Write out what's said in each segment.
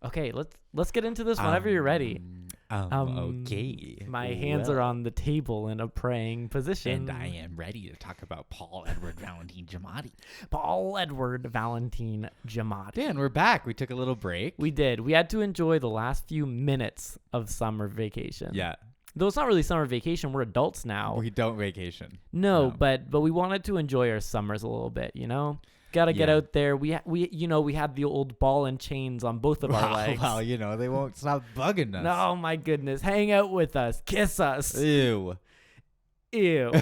Okay, let's get into this whenever you're ready. Okay. My hands are on the table in a praying position. And I am ready to talk about Paul Edward Valentine Giamatti. Paul Edward Valentine Giamatti. Dan, we're back. We took a little break. We did. We had to enjoy the last few minutes of summer vacation. Yeah. Though it's not really summer vacation. We're adults now. We don't vacation. No, but we wanted to enjoy our summers a little bit, Got to get out there. We had the old ball and chains on both of our legs. Well, they won't stop bugging us. No, my goodness. Hang out with us. Kiss us. Ew. No,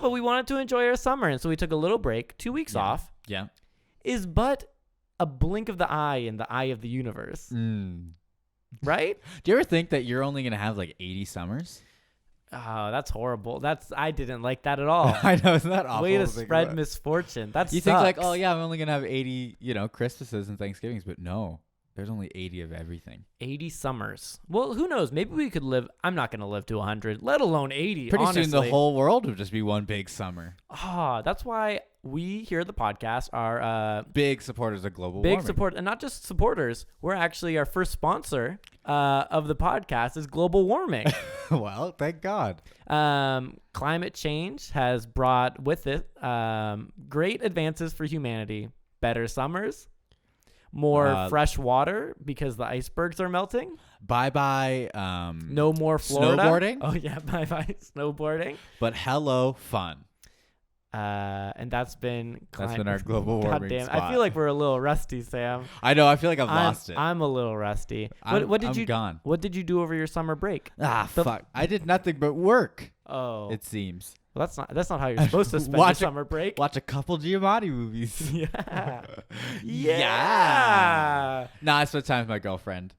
but we wanted to enjoy our summer, and so we took a little break. 2 weeks off. Yeah. Is but a blink of the eye in the eye of the universe. Right? Do you ever think that you're only going to have like 80 summers? Oh, that's horrible. I didn't like that at all. I know, isn't that awful? Way to spread misfortune. That you sucks. think like, oh yeah, I'm only going to have 80, Christmases and Thanksgivings, but no. There's only 80 of everything. 80 summers. Well, who knows? Maybe we could live. I'm not going to live to 100, let alone 80. Pretty honestly. soon the whole world would just be one big summer. That's why we here at the podcast are big supporters of global big warming. support, and not just supporters. We're actually our first sponsor of the podcast is global warming. Well, thank God. Climate change has brought with it great advances for humanity. Better summers. More fresh water because the icebergs are melting. Bye-bye. No more Florida. Snowboarding. Oh, yeah. Bye-bye snowboarding. But hello, fun. And that's been our global warming God damn, spot. I feel like we're a little rusty, Sam. I know. I feel like I've lost it. I'm a little rusty. I'm gone. What did you do over your summer break? Fuck. I did nothing but work. Oh. It seems. Well, that's not how you're supposed to spend your summer break. Watch a couple Giamatti movies. Yeah. Nah, I spent time with my girlfriend.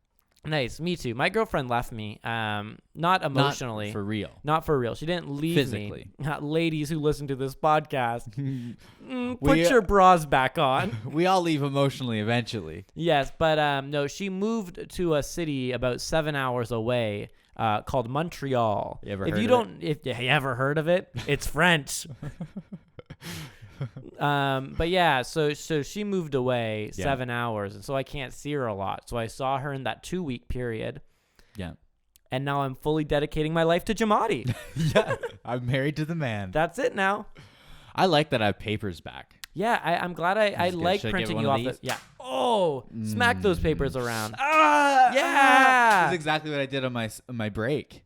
Nice. Me too. My girlfriend left me. Not emotionally. Not for real. Not for real. She didn't leave physically. me. Ladies who listen to this podcast, put your bras back on. We all leave emotionally eventually. Yes, but no, she moved to a city about 7 hours away called Montreal. You ever heard of it? It's French. But yeah, so she moved away 7 hours, and so I can't see her a lot. So I saw her in that 2 week period. Yeah. And now I'm fully dedicating my life to Giamatti. Yeah. I'm married to the man. That's it now. I like that I have papers back. Yeah, I'm glad I like printing you off. Yeah. Oh, smack those papers around. Yeah. That's exactly what I did on my break.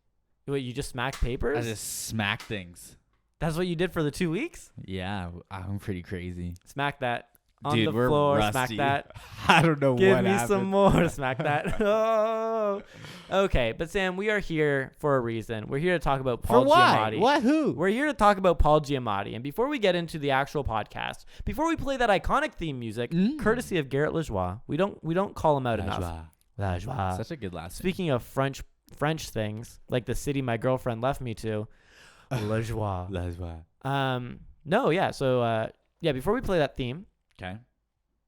Wait, you just smacked papers? I just smacked things. That's what you did for the 2 weeks? Yeah, I'm pretty crazy. Smack that on Dude, the we're floor. rusty. Smack that. I don't know Give what me happened. some more. Smack that. Oh. Okay, but Sam, we are here for a reason. We're here to talk about Paul Giamatti. What? Who? We're here to talk about Paul Giamatti. And before we get into the actual podcast, before we play that iconic theme music, courtesy of Garrett Lajoie, we don't call him out enough. Lajoie. Such a good last name. Speaking of French things, like the city my girlfriend left me to, Lajoie. No, yeah. So, before we play that theme. Okay.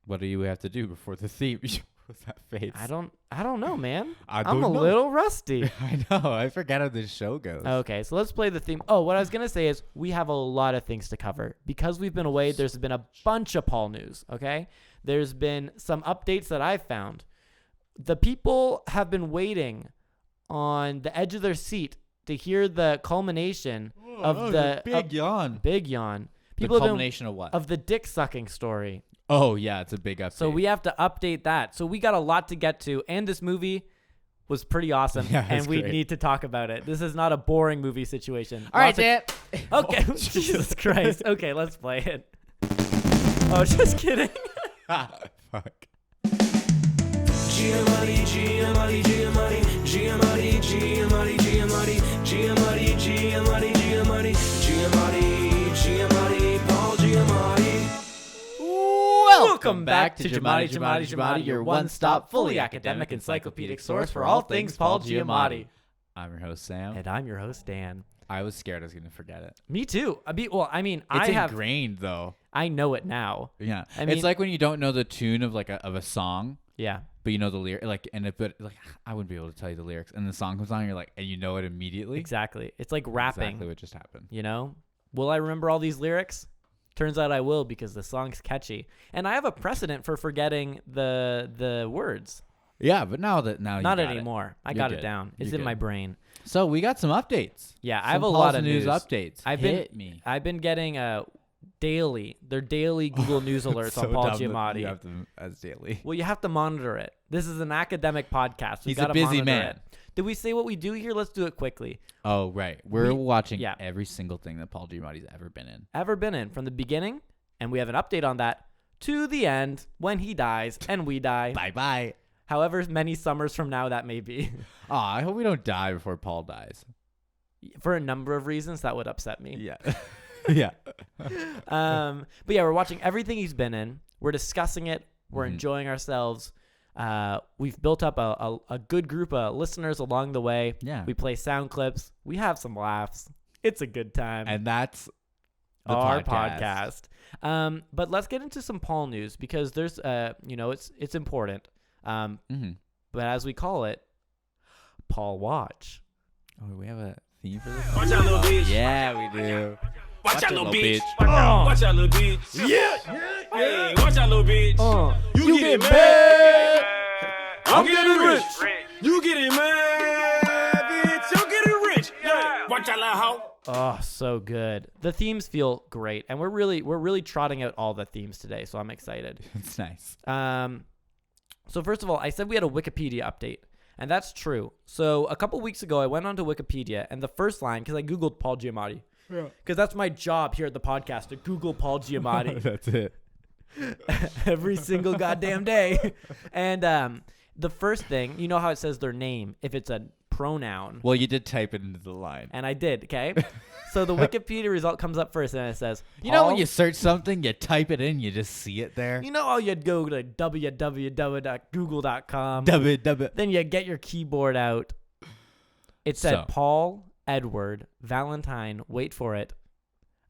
What do you have to do before the theme? What's that face? I don't know, man. I'm a little rusty. I know. I forget how this show goes. Okay, so let's play the theme. Oh, what I was going to say is we have a lot of things to cover. Because we've been away, there's been a bunch of Paul news, okay? There's been some updates that I've found. The people have been waiting on the edge of their seat to hear the culmination of the big yawn. Big yawn. People the culmination of what? Of the dick sucking story. Oh yeah, it's a big update. So we have to update that. So we got a lot to get to, and this movie was pretty awesome, and we need to talk about it. This is not a boring movie situation. All right, Dan. Okay, Jesus Christ. Okay, let's play it. Oh, just kidding. Fuck. Giamatti, Giamatti, Giamatti, Giamatti, Giamatti, Giamatti, Giamatti, Giamatti, Giamatti, Giamatti, Giamatti, Paul Giamatti. Welcome back to Giamatti, Giamatti, Giamatti, your one-stop, fully academic, encyclopedic source for all things Paul Giamatti. I'm your host, Sam. And I'm your host, Dan. I was scared I was going to forget it. Me too. It's ingrained, though. I know it now. Yeah. It's like when you don't know the tune of a song. Yeah. But you know the lyric, I wouldn't be able to tell you the lyrics, and the song comes on, and you're like, and you know it immediately. Exactly. It's like rapping. Exactly what just happened. You know? Will I remember all these lyrics? Turns out I will because the song's catchy. And I have a precedent for forgetting the words. Yeah, but now you Not got anymore. I You're got good. it down. It's You're in my good. brain. So we got some updates. Yeah, I Some have a Paul's lot of news news. updates. I've been getting daily Google News alerts So on Paul dumb that Giamatti. You have them as daily. Well, you have to monitor it. This is an academic podcast. He's a busy man. It. Did we say what we do here? Let's do it quickly. Oh, right. We're watching yeah. every single thing that Paul Giamatti's ever been in. Ever been in from the beginning, and we have an update on that to the end when he dies and we die. Bye-bye. However many summers from now that may be. Oh, I hope we don't die before Paul dies. For a number of reasons, that would upset me. Yeah. Yeah. But yeah, we're watching everything he's been in. We're discussing it. We're enjoying ourselves. We've built up a good group of listeners along the way. Yeah. We play sound clips. We have some laughs. It's a good time. And that's our podcast. But let's get into some Paul news because there's it's important. But as we call it, Paul Watch. Oh, do we have a theme for this? Watch out, little bitch. Yeah, we do. Watch out, little bitch. Oh. Watch out, little bitch. Yeah. Hey, watch out, little bitch. You get mad. I'm getting rich. You getting mad, bitch. I'm getting rich. Yeah. Watch out, little hoe. Oh, so good. The themes feel great, and we're really trotting out all the themes today, so I'm excited. It's nice. So first of all, I said we had a Wikipedia update, and that's true. So a couple weeks ago, I went onto Wikipedia, and the first line, because I Googled Paul Giamatti, because that's my job here at the podcast, to Google Paul Giamatti. That's it. Every single goddamn day. And the first thing, you know how it says their name, if it's a pronoun. Well, you did type it into the line. And I did, okay? So the Wikipedia result comes up first, and it says, You know when you search something, you type it in, you just see it there? You know how you'd go to www.google.com, then you get your keyboard out. It said Paul, Edward, Valentine, wait for it,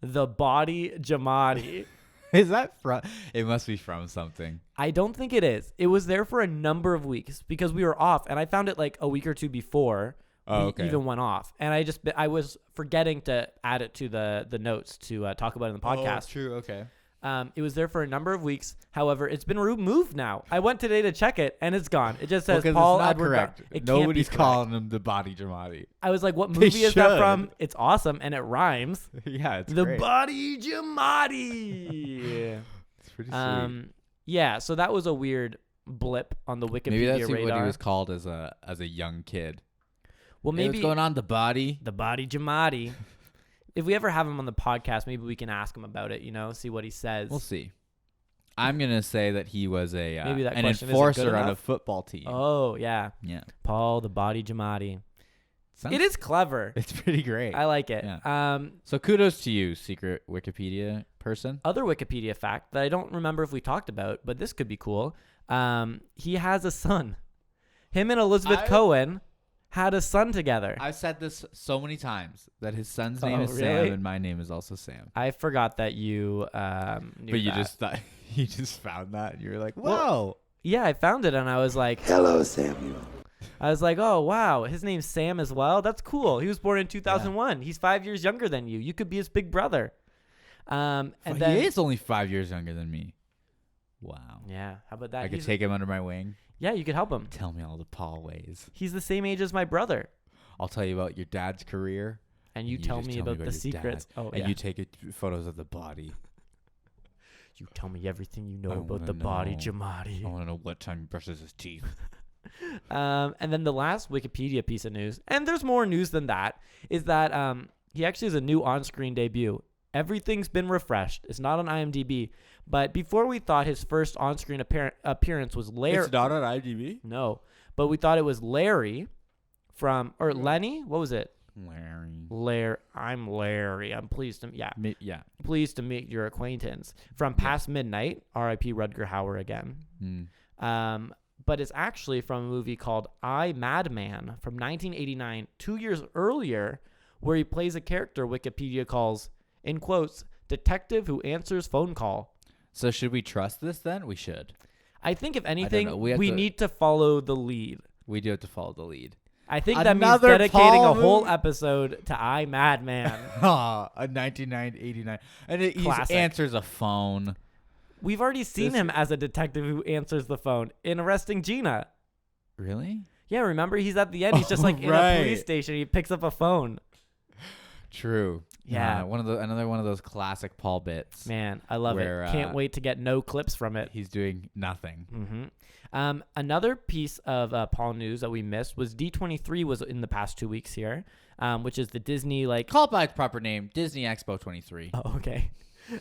the body Giamatti. Is that from? It must be from something. I don't think it is. It was there for a number of weeks because we were off, and I found it like a week or two before we even went off. And I was forgetting to add it to the notes to talk about it in the podcast. Oh, true. Okay. It was there for a number of weeks. However, it's been removed now. I went today to check it, and it's gone. It just says Paul it's not Edward. correct. It Nobody's can't be calling him the body Giamatti. I was like, what They movie is that should. from? It's awesome, and it rhymes. Yeah, it's The great. body Giamatti. It's pretty sweet. Yeah, so that was a weird blip on the Wikipedia Maybe that's radar. what he was called as a young kid. Well, Hey, maybe what's going on, the body? the body Giamatti. If we ever have him on the podcast, maybe we can ask him about it. See what he says. We'll see. I'm gonna say that he was Maybe that an question isn't enforcer good on a enough. football team. Oh yeah, Yeah, Paul the body Giamatti. Sounds- It is clever. It's pretty great. I like it. Yeah. So kudos to you, secret Wikipedia person. Other Wikipedia fact that I don't remember if we talked about, but this could be cool. He has a son. Him and Elizabeth Cohen had a son together. I've said this so many times that his son's name is really? Sam and my name is also Sam. I forgot that you knew But you that. just thought you just found that and you were like, whoa. Well, yeah, I found it and I was like, Hello, Samuel. I was like, oh wow, his name's Sam as well. That's cool. He was born in 2001. He's 5 years younger than you. You could be his big brother. And then he is only 5 years younger than me. Wow. yeah, how about that? I could take him under my wing. Yeah, you could help him. Tell me all the Paul ways. He's the same age as my brother. I'll tell you about your dad's career. And you tell just me about the your secrets. dad, Oh, and yeah. you take photos of the body. You tell me everything you know I about the wanna body know. Giamatti. I want to know what time he brushes his teeth. And then the last Wikipedia piece of news, and there's more news than that, is that he actually has a new on-screen debut. Everything's been refreshed. It's not on IMDb. But before we thought his first on-screen appearance was Larry. It's not on IMDb? No. But we thought it was Larry or Lenny? What was it? I'm Larry. I'm pleased to Yeah. pleased to meet your acquaintance. From Past Midnight, R.I.P. Rutger Hauer again. But it's actually from a movie called I, Madman from 1989, 2 years earlier, where he plays a character Wikipedia calls, in quotes, detective who answers phone call. So should we trust this then? We should. I think if anything, know. we We have to- need to follow the lead. We do have to follow the lead. I think that means Another dedicating Paul a whole movie? episode to I Madman. A 1989. And he Classic. answers a phone. We've already seen This- him as a detective who answers the phone in Arresting Gina. Really? Yeah, remember? He's at the end. He's just like in a right. police station. He picks up a phone. True. Yeah. Another one of those classic Paul bits. Man, I love Where, it. Can't wait to get no clips from it. He's doing nothing. Another piece of Paul news that we missed was D23 was in the past 2 weeks here, which is the Disney Call by its proper name, Disney Expo 23. Oh, okay.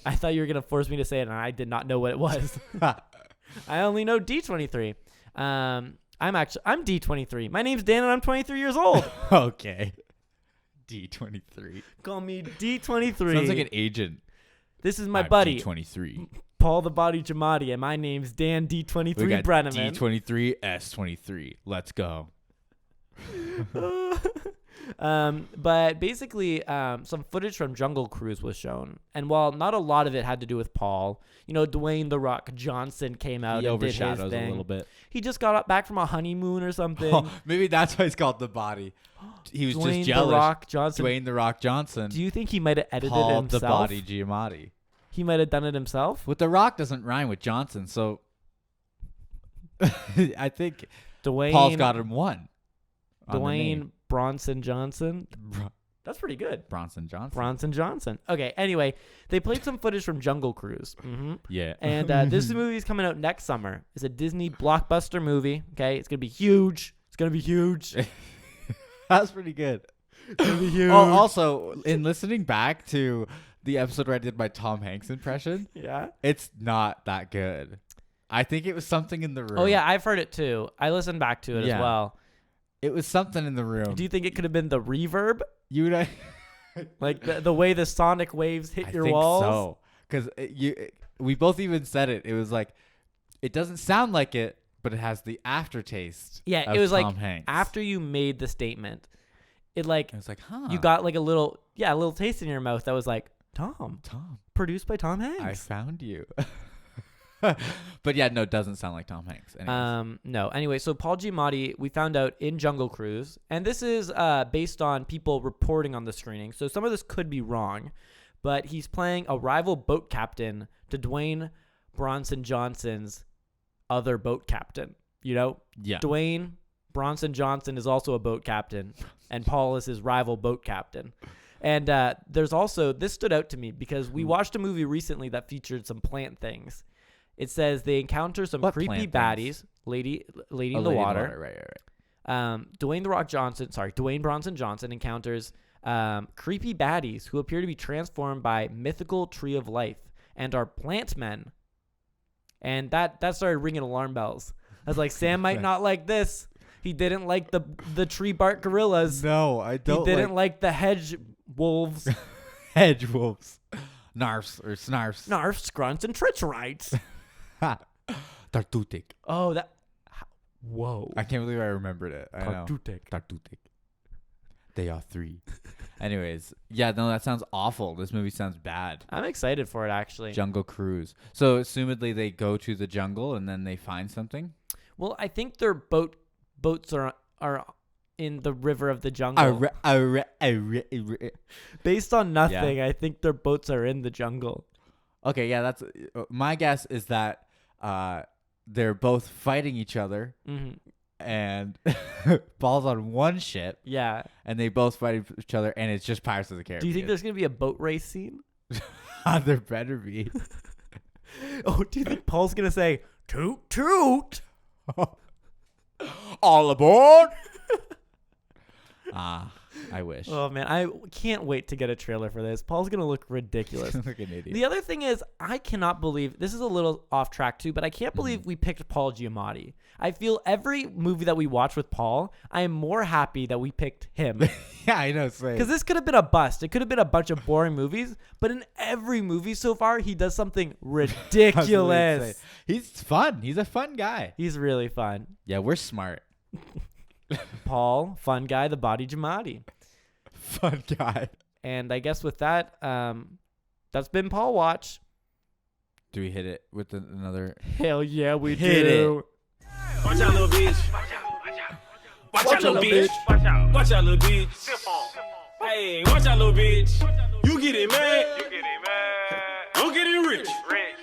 I thought you were gonna force me to say it, and I did not know what it was. I only know D23. I'm D23. My name's Dan, and I'm 23 years old. Okay. D23. Call me D23. Sounds like an agent. This is my I'm buddy, D23. Paul the Body Giamatti, and my name's Dan D23 We got Brenneman. D23, S23. Let's go. But basically, some footage from Jungle Cruise was shown, and while not a lot of it had to do with Paul, Dwayne "The Rock" Johnson came out He and did his overshadows thing. a little bit. He just got back from a honeymoon or something. Oh, maybe that's why he's called The Body. He was Dwayne just jealous. "The Rock" Johnson. Dwayne The Rock Johnson. Do you think he might have edited Paul it himself? The Body Giamatti. He might have done it himself. With The Rock doesn't rhyme with Johnson, so I think Dwayne. Paul's got him one. on the Dwayne name. Bronson Johnson. That's pretty good. Bronson Johnson. Bronson Johnson. Okay. Anyway, they played some footage from Jungle Cruise. Yeah. And this movie is coming out next summer. It's a Disney blockbuster movie. Okay, it's gonna be huge. It's gonna be huge. That's pretty good. It's gonna be huge. Oh, also, in listening back to the episode where I did my Tom Hanks impression, Yeah. it's not that good. I think it was something in the room. Oh yeah, I've heard it too. I listened back to it Yeah. as well. It was something in the room. Do you think it could have been the reverb, You and I, like the way the sonic waves hit I your think walls? so. Because we both even said it. It was like, it doesn't sound like it, but it has the aftertaste. Yeah, of it was Tom like Hanks. after you made the statement, it like It was like, huh? you got like a little taste in your mouth that was like Tom, produced by Tom Hanks. I found you. But yeah, no, it doesn't sound like Tom Hanks. Anyways. No. Anyway, so Paul Giamatti, we found out in Jungle Cruise, and this is based on people reporting on the screening. So some of this could be wrong, but he's playing a rival boat captain to Dwayne Bronson Johnson's other boat captain. Yeah. Dwayne Bronson Johnson is also a boat captain, and Paul is his rival boat captain. And there's also, this stood out to me because we watched a movie recently that featured some plant things. It says they encounter some What creepy plant baddies, things? lady Oh, in the Lady in the water. Right. Dwayne Bronson Johnson encounters creepy baddies who appear to be transformed by mythical tree of life and are plant men. And that started ringing alarm bells. I was like, Sam might not like this. He didn't like the tree bark gorillas. No, I He don't. didn't like the hedge wolves. hedge wolves, narfs or snarfs. Snarfs, grunts, and tricherites. Tartutic. Oh, whoa. I can't believe I remembered it. I know. Tartutic. Tartutic. They are three. Anyways, yeah, no, that sounds awful. This movie sounds bad. I'm excited for it, actually. Jungle Cruise. So, assumedly, they go to the jungle and then they find something. Well, I think their boats are in the river of the jungle. Based on nothing, I think their boats are in the jungle. Okay, yeah, that's my guess is that they're both fighting each other, and Paul's on one ship, Yeah. and they both fight each other, and it's just Pirates of the Caribbean. Do you think there's going to be a boat race scene? There better be. Oh, do you think Paul's going to say, toot, toot? All aboard! I wish. Oh, man. I can't wait to get a trailer for this. Paul's going to look ridiculous. Like an idiot. The other thing is, I cannot believe, this is a little off track too, but I can't believe we picked Paul Giamatti. I feel every movie that we watch with Paul, I am more happy that we picked him. Yeah, I know. Same. Because this could have been a bust. It could have been a bunch of boring movies, but in every movie so far, he does something ridiculous. He's fun. He's a fun guy. He's really fun. Yeah, we're smart. Paul, fun guy, the body Giamatti. Fun guy. And I guess with that, that's been Paul Watch. Do we hit it with another? Hell yeah, we Hit do. Watch out, little bitch. Watch out, little bitch. Watch out, little bitch. Hey, watch out, little bitch. You get it, man. I'm getting rich.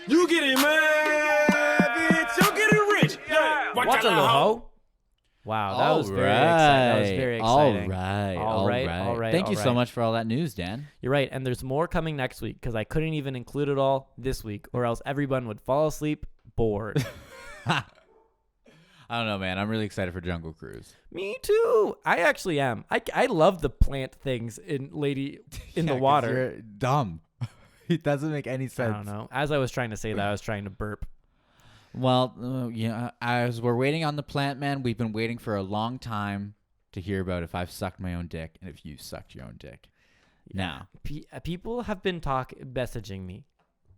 You get it, man. Bitch, I'm getting rich. Yeah. Watch out, little hoe. Wow, that was very exciting. That was very exciting. All right. Thank you so much for all that news, Dan. You're right, and there's more coming next week because I couldn't even include it all this week, or else everyone would fall asleep bored. I don't know, man. I'm really excited for Jungle Cruise. Me too. I actually am. I love the plant things in the water. You're dumb. It doesn't make any sense. I don't know. As I was trying to say that, I was trying to burp. Well, as we're waiting on the plant man, we've been waiting for a long time to hear about if I've sucked my own dick and if you've sucked your own dick. Now, people have been messaging me.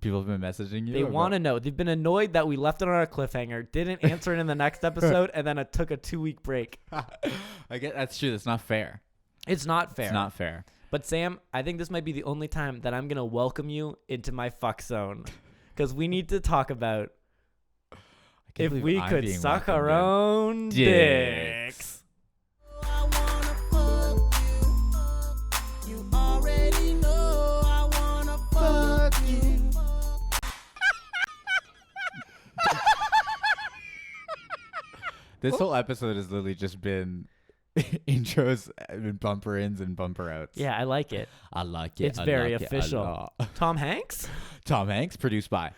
People have been messaging you? They want to know. They've been annoyed that we left it on our cliffhanger, didn't answer it in the next episode, and then it took a 2-week break. I get that's true. That's not fair. It's not fair. It's not fair. But Sam, I think this might be the only time that I'm going to welcome you into my fuck zone. Because we need to talk about if we could suck our own dicks. This whole episode has literally just been intros and bumper ins and bumper outs. Yeah, I like it. I like it. It's very official. Tom Hanks? Tom Hanks, produced by.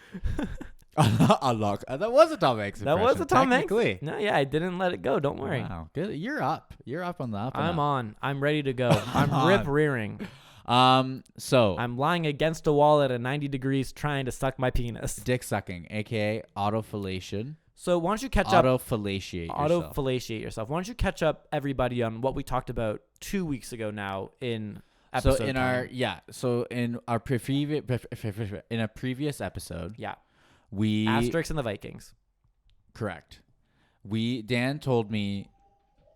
That was a Tom Hanks impression. That was a Tom Hanks. No, yeah, I didn't let it go. Don't worry. Wow, good. You're up. You're up on the up. I'm on. I'm ready to go. I'm rip rearing. So I'm lying against a wall at a 90 degrees trying to suck my penis. Dick sucking, aka autofellation. So why don't you catch up? Autofellatiate yourself. Why don't you catch up, everybody, on what we talked about 2 weeks ago now in episode. In our previous episode. Yeah. We Asterix and the Vikings. Correct. Dan told me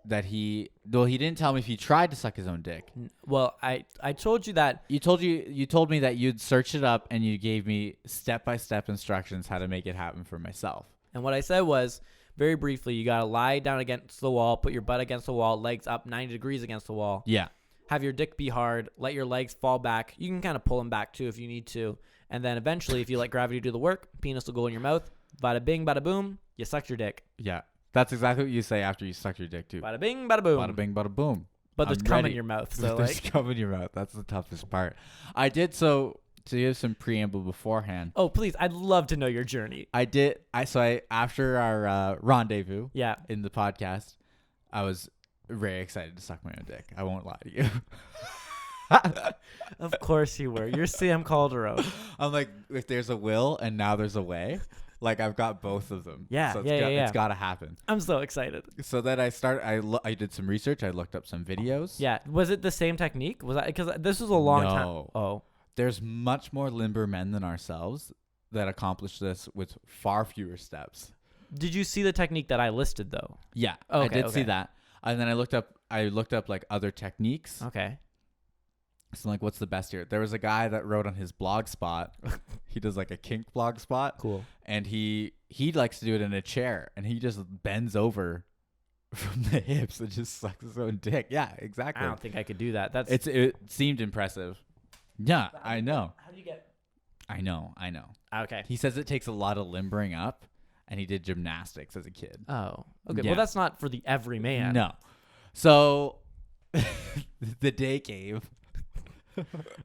that he didn't tell me if he tried to suck his own dick. Well, I told you that. You told me that you'd search it up and you gave me step-by-step instructions how to make it happen for myself. And what I said was, very briefly, you got to lie down against the wall, put your butt against the wall, legs up 90 degrees against the wall. Yeah. Have your dick be hard, let your legs fall back. You can kind of pull them back too if you need to. And then eventually, if you let gravity do the work, penis will go in your mouth. Bada bing, bada boom, you sucked your dick. Yeah. That's exactly what you say after you suck your dick too. Bada bing, bada boom. Bada bing, bada boom. But there's cum in your mouth. So there's cum in your mouth. That's the toughest part. I did so to give some preamble beforehand. Oh, please. I'd love to know your journey. After our rendezvous in the podcast, I was very excited to suck my own dick. I won't lie to you. Of course you were. You're Sam Calderon. I'm like, if there's a will and now there's a way, like I've got both of them. Yeah, so it's got to happen. I'm so excited. So then I did some research. I looked up some videos. Yeah. Was it the same technique? Was that because this was a long time? Oh. There's much more limber men than ourselves that accomplish this with far fewer steps. Did you see the technique that I listed though? Yeah, I did see that. And then I looked up like other techniques. Okay. So I'm like, what's the best here? There was a guy that wrote on his blog spot. He does like a kink blog spot. Cool. And he likes to do it in a chair, and he just bends over from the hips and just sucks his own dick. Yeah, exactly. I don't think I could do that. It seemed impressive. Yeah, I know. How do you get? I know. Okay. He says it takes a lot of limbering up, and he did gymnastics as a kid. Oh, okay. Yeah. Well, that's not for the everyman. No. So the day came.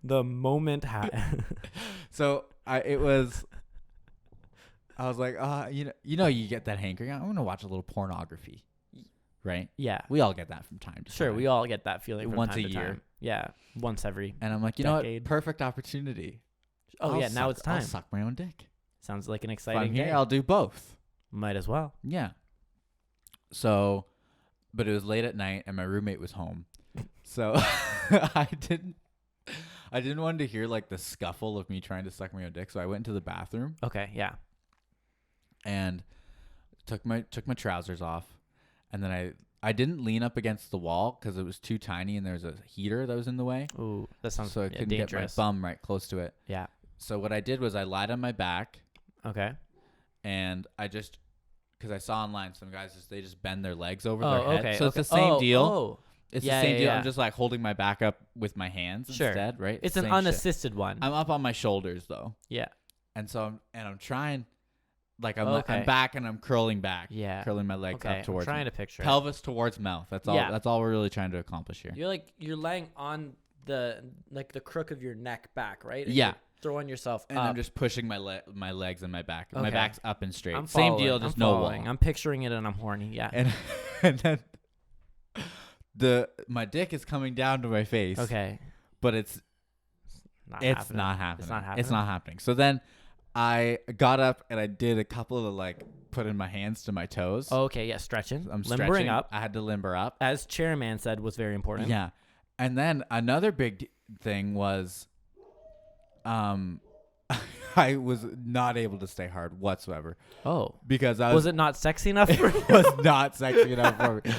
The moment So I was like, you get that hankering. I'm gonna watch a little pornography, right? Yeah, we all get that from time to time. Sure, we all get that feeling from once time a to year. Time. Yeah, once every. And I'm like, you decade. know what? Perfect opportunity. Now it's time. I'll suck my own dick. Sounds like an If exciting I'm here, day. I'll do both. Might as well. Yeah. So, but it was late at night, and my roommate was home, so I didn't want to hear like the scuffle of me trying to suck my own dick, so I went into the bathroom. Okay, yeah. And took my trousers off, and then I didn't lean up against the wall because it was too tiny, and there was a heater that was in the way. Ooh, that sounds so I couldn't dangerous. get my bum right close to it. Yeah. So what I did was I lied on my back. Okay. And I just because I saw online some guys they just bend their legs over Oh, their head. okay. So it's the same deal. Oh. It's Yeah, the same yeah, deal. yeah. I'm just like holding my back up with my hands Sure. instead, right? It's an Same shit. unassisted one. I'm up on my shoulders though, Yeah. and so I'm trying, like I'm Okay. back and I'm curling back, Yeah. curling my legs Okay. up towards I'm trying me. to picture it. Pelvis towards mouth. That's all. Yeah. That's all we're really trying to accomplish here. You're laying on the crook of your neck back, right? And Yeah. you're throwing yourself And up. I'm just pushing my legs and my back. My Okay. back's up and straight. I'm Same following. deal, just I'm no following. wall. I'm picturing it and I'm horny. Yeah. And then my dick is coming down to my face. Okay. But it's Not not happening. It's not happening. It's not happening. So then I got up and I did a couple of like putting my hands to my toes. Okay. Yeah. Stretching. I'm limbering stretching. up, I had to limber up. as Chairman said, was very important. Yeah. And then another big thing was I was not able to stay hard whatsoever Oh. because I Was it not sexy enough for you? it was not sexy enough for me.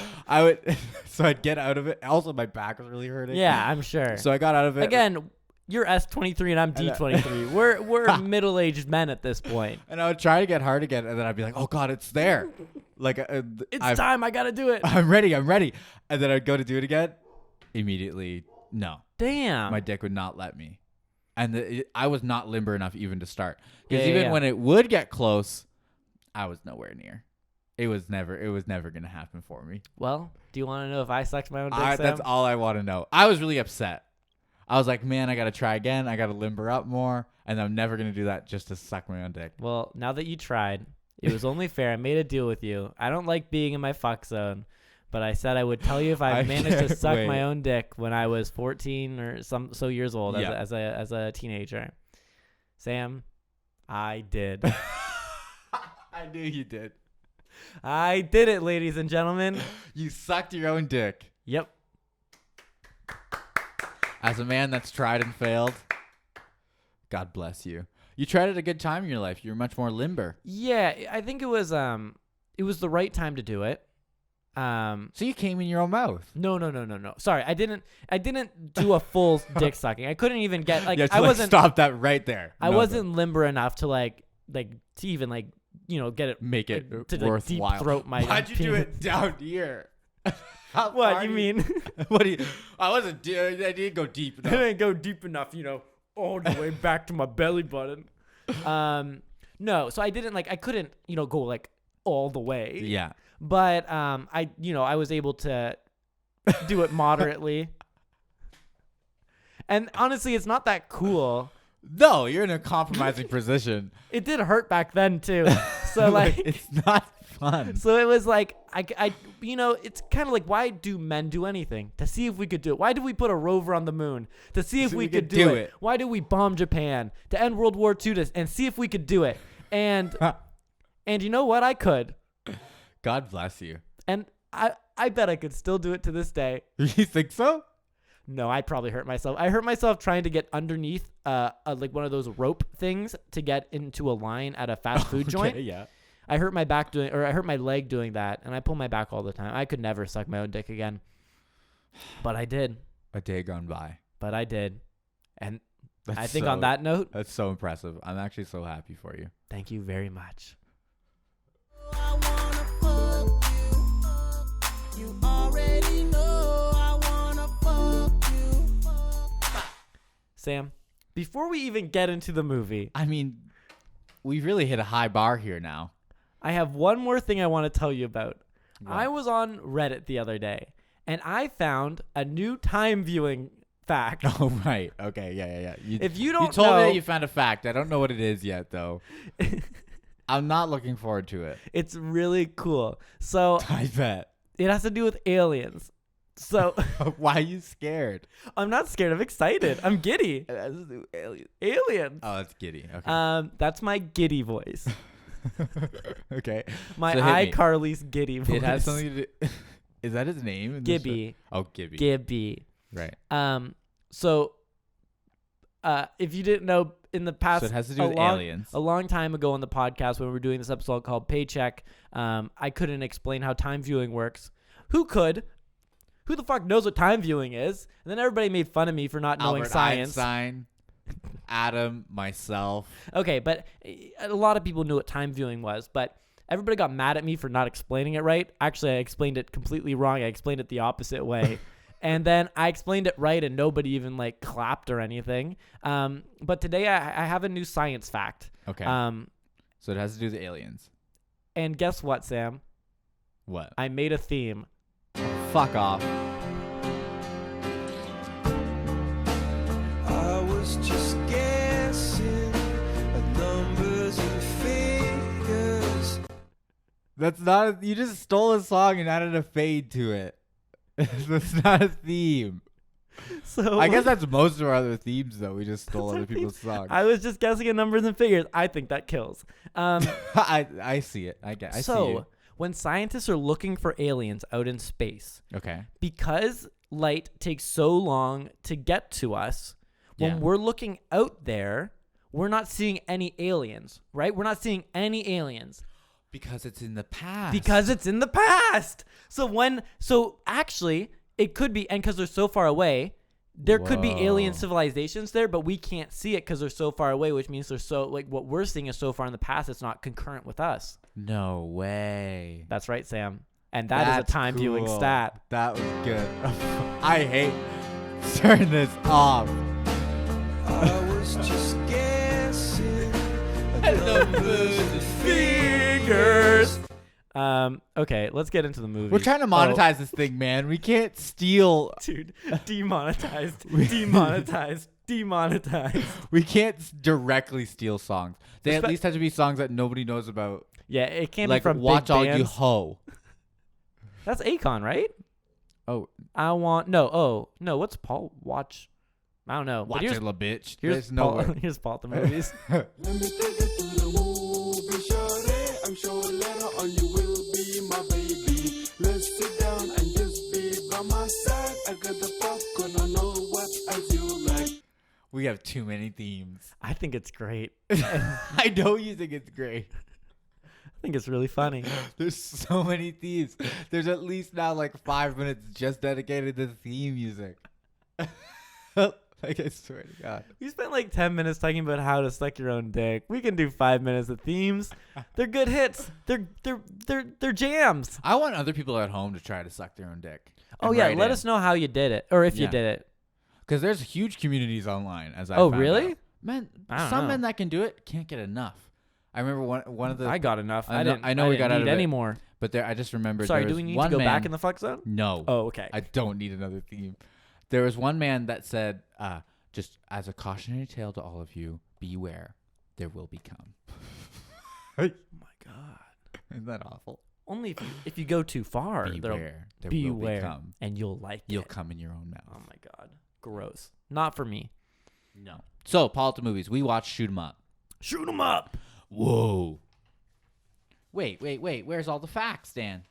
So I'd get out of it. Also, my back was really hurting. Yeah, I'm sure. So I got out of it. Again, you're S23 and I'm D23. We're middle-aged men at this point. And I would try to get hard again, and then I'd be like, "Oh God, it's there!" Like It's time. I gotta do it. I'm ready. And then I'd go to do it again. Immediately, no, Damn. my dick would not let me, and I was not limber enough even to start. Because Yeah, even yeah. when it would get close, I was nowhere near. It was never gonna happen for me. Well, do you want to know if I sucked my own dick, Sam? That's all I want to know. I was really upset. I was like, man, I gotta try again. I gotta limber up more, and I'm never gonna do that just to suck my own dick. Well, now that you tried, it was only fair. I made a deal with you. I don't like being in my fuck zone, but I said I would tell you if I I managed to can't suck wait. my own dick when I was 14 or so years old Yeah. as a teenager. Sam, I did. I knew you did. I did it, ladies and gentlemen. You sucked your own dick. Yep. As a man that's tried and failed, God bless you. You tried at a good time in your life. You were much more limber. Yeah, I think it was the right time to do it. So you came in your own mouth. No. Sorry, I didn't do a full dick sucking. I couldn't even get like You have to, I like, wasn't stop that right there. I No, wasn't limber enough to like to even like get it make it to like, deep worthwhile. throat my Why'd you do penis. it down here? How What far you do mean? What do you? I wasn't. I didn't go deep I enough. didn't go deep enough, all the way back to my belly button. No, so I didn't I couldn't go like all the way. Yeah. But I was able to do it moderately. And honestly, it's not that cool. No, you're in a compromising position. It did hurt back then too. So like it's not fun. so it was like I it's kind of like, why do men do anything? To see if we could do it. Why did we put a rover on the moon? To see if we could do it. Why did we bomb Japan? To end World War II and see if we could do it. And you know what? I could. God bless you. And I bet I could still do it to this day. You think so? No, I probably hurt myself. I hurt myself trying to get underneath like one of those rope things to get into a line at a fast food joint. Yeah. I hurt my leg doing that, and I pull my back all the time. I could never suck my own dick again. But I did. A day gone by. But I did. And That's I think so- on that note, That's so impressive. I'm actually so happy for you. thank you very much. I wanna fuck you. You already know I wanna fuck you. Sam, before we even get into the movie, I mean, we've really hit a high bar here now. I have one more thing I want to tell you about. What? I was on Reddit the other day, and I found a new time viewing fact. Oh, right. Okay. Yeah. If you you don't told know, me that you found a fact. I don't know what it is yet, though. I'm not looking forward to it. it's really cool. So I bet. it has to do with aliens. So Why are you scared? I'm not scared. I'm excited. I'm giddy. Aliens. Oh, it's giddy. Okay. That's my giddy voice. Okay. My So hit me. iCarly's giddy voice. It has something to do. Is that his name? in this show? Gibby. Oh, Gibby. Gibby. Right. So, if you didn't know, in the past, So it has to do with aliens. A long time ago on the podcast when we were doing this episode called Paycheck, I couldn't explain how time viewing works. Who could? Who the fuck knows what time viewing is? And then everybody made fun of me for not knowing Albert science. Einstein, Adam, myself. Okay, but a lot of people knew what time viewing was. But everybody got mad at me for not explaining it right. Actually, I explained it completely wrong. I explained it the opposite way. And then I explained it right and nobody even like clapped or anything. But today I have a new science fact. Okay. So it has to do with aliens. And guess what, Sam? What? I made a theme. Fuck off. I was just guessing at numbers and figures. That's not. You just stole a song and added a fade to it. That's not a theme. So I guess that's most of our other themes, though. We just stole That's other our people's songs. I was just guessing at numbers and figures. I think that kills. I see it. I see you. When scientists are looking for aliens out in space, Okay. because light takes so long to get to us, when Yeah. we're looking out there, we're not seeing any aliens, right? We're not seeing any aliens Because it's in the past. because it's in the past. So actually, it could be, and because they're so far away, there could be alien Whoa. civilizations there, but we can't see it because they're so far away, which means they're so, like, what we're seeing is so far in the past, it's not concurrent with us. No way. That's right, Sam. And that is That's a time viewing cool. stat. That was good. I hate. Turn this off. I was just guessing at numbers and figures. Okay, let's get into the movie. We're trying to monetize this thing, man. We can't steal. Dude, demonetized, demonetized, demonetized. We can't directly steal songs. They at Respe- least have to be songs that nobody knows about. Yeah, it can't Like be from Watch big All bands. You Ho. That's Akon, right? Oh, What's Paul Watch? I don't know. But watch here's it, la bitch. here's There's Paul, nowhere. here's Paul at the movies. Let me take you to the movie, shorty. I'm sure later on you will be my baby. Let's sit down and just be by my side. I got the popcorn, I know what else you like. We have too many themes. I think it's great. I know you think it's great. I think it's really funny. There's so many themes. There's at least now like 5 minutes just dedicated to theme music. Like, I swear to God. We spent like 10 minutes talking about how to suck your own dick. We can do 5 minutes of themes. They're good hits. They're jams. I want other people at home to try to suck their own dick. Oh yeah, let us know how you did it, or if you Yeah. did it. Because there's huge communities online, as I Oh, found really? out. Man, I don't some know. men that can do it can't get enough. I remember one of the. I got enough. I I know- didn't. I know we didn't got out need of it. any more. But there, I just remembered. Sorry, there do was we need one to go back man- in the fuck zone? No. Oh, okay. I don't need another theme. There was one man that said, just as a cautionary tale to all of you, beware, there will be cum. Oh my god. Isn't that awful? Only if you go too far. Beware, there will Beware, be cum. and you'll like You'll it. come in your own mouth. Oh my god. Gross. Not for me. No. So, Paul at the movies, we watched Shoot 'Em Up. Shoot 'em up. Whoa. Wait. Where's all the facts, Dan?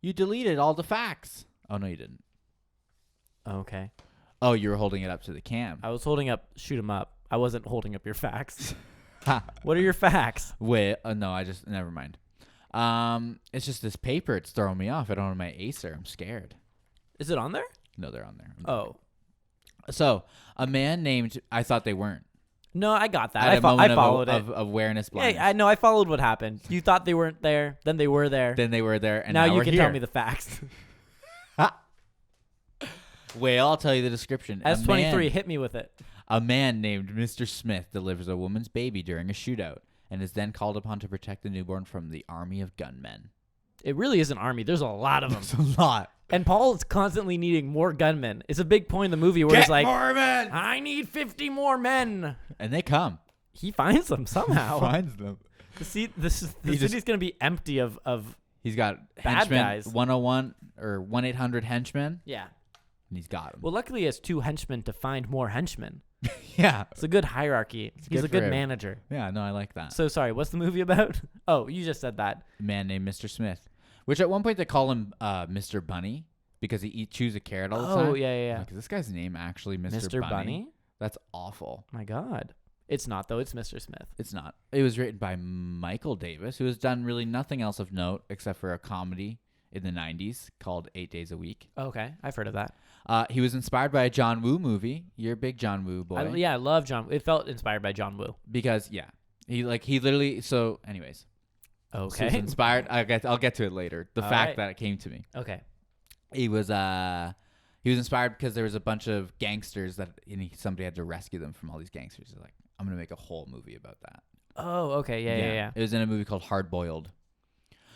You deleted all the facts. Oh, no, you didn't. Okay. Oh, you were holding it up to the cam. I was holding up shoot 'em up. I wasn't holding up your facts. Ha. What are your facts? Wait, no, never mind. It's just this paper. It's throwing me off. I don't have my Acer. I'm scared. Is it on there? No, they're on there. Oh. So, a man named, I thought they weren't. No, I got that. At a I moment followed it. of awareness blindness. Yeah, I know. I followed what happened. You thought they weren't there, then they were there. Then they were there, and now you we're can here. tell me the facts. Well, I'll tell you the description. S23, hit me with it. A man named Mr. Smith delivers a woman's baby during a shootout and is then called upon to protect the newborn from the army of gunmen. It really is an army. There's a lot of them. That's a lot. And Paul is constantly needing more gunmen. It's a big point in the movie where he's like, more men! I need 50 more men. And they come. He finds them somehow. Finds them. The city's just- going to be empty of He's got Bad henchmen, guys. 101 or 1-800 henchmen, yeah. and he's got them. Well, luckily he has 2 henchmen to find more henchmen. Yeah. It's a good hierarchy. He's good a for good him. manager. Yeah, no, I like that. So sorry, what's the movie about? Oh, you just said that. A man named Mr. Smith, which at one point they call him Mr. Bunny because he chews a carrot all the time. Oh, yeah. Like, is this guy's name actually Mr. Mr. Bunny? That's awful. My God. It's not, though. It's Mr. Smith. It's not. It was written by Michael Davis, who has done really nothing else of note except for a comedy in the 90s called 8 Days a Week. Okay, I've heard of that. He was inspired by a John Woo movie. You're a big John Woo boy. I love John. It felt inspired by John Woo. Because, yeah, he literally, so anyways, So it's Okay. inspired. I'll get to it later. The All fact right. that it came to me. Okay. He was inspired because there was a bunch of gangsters somebody had to rescue them from all these gangsters. He's like, I'm gonna make a whole movie about that. Oh, okay. Yeah. It was in a movie called Hard Boiled.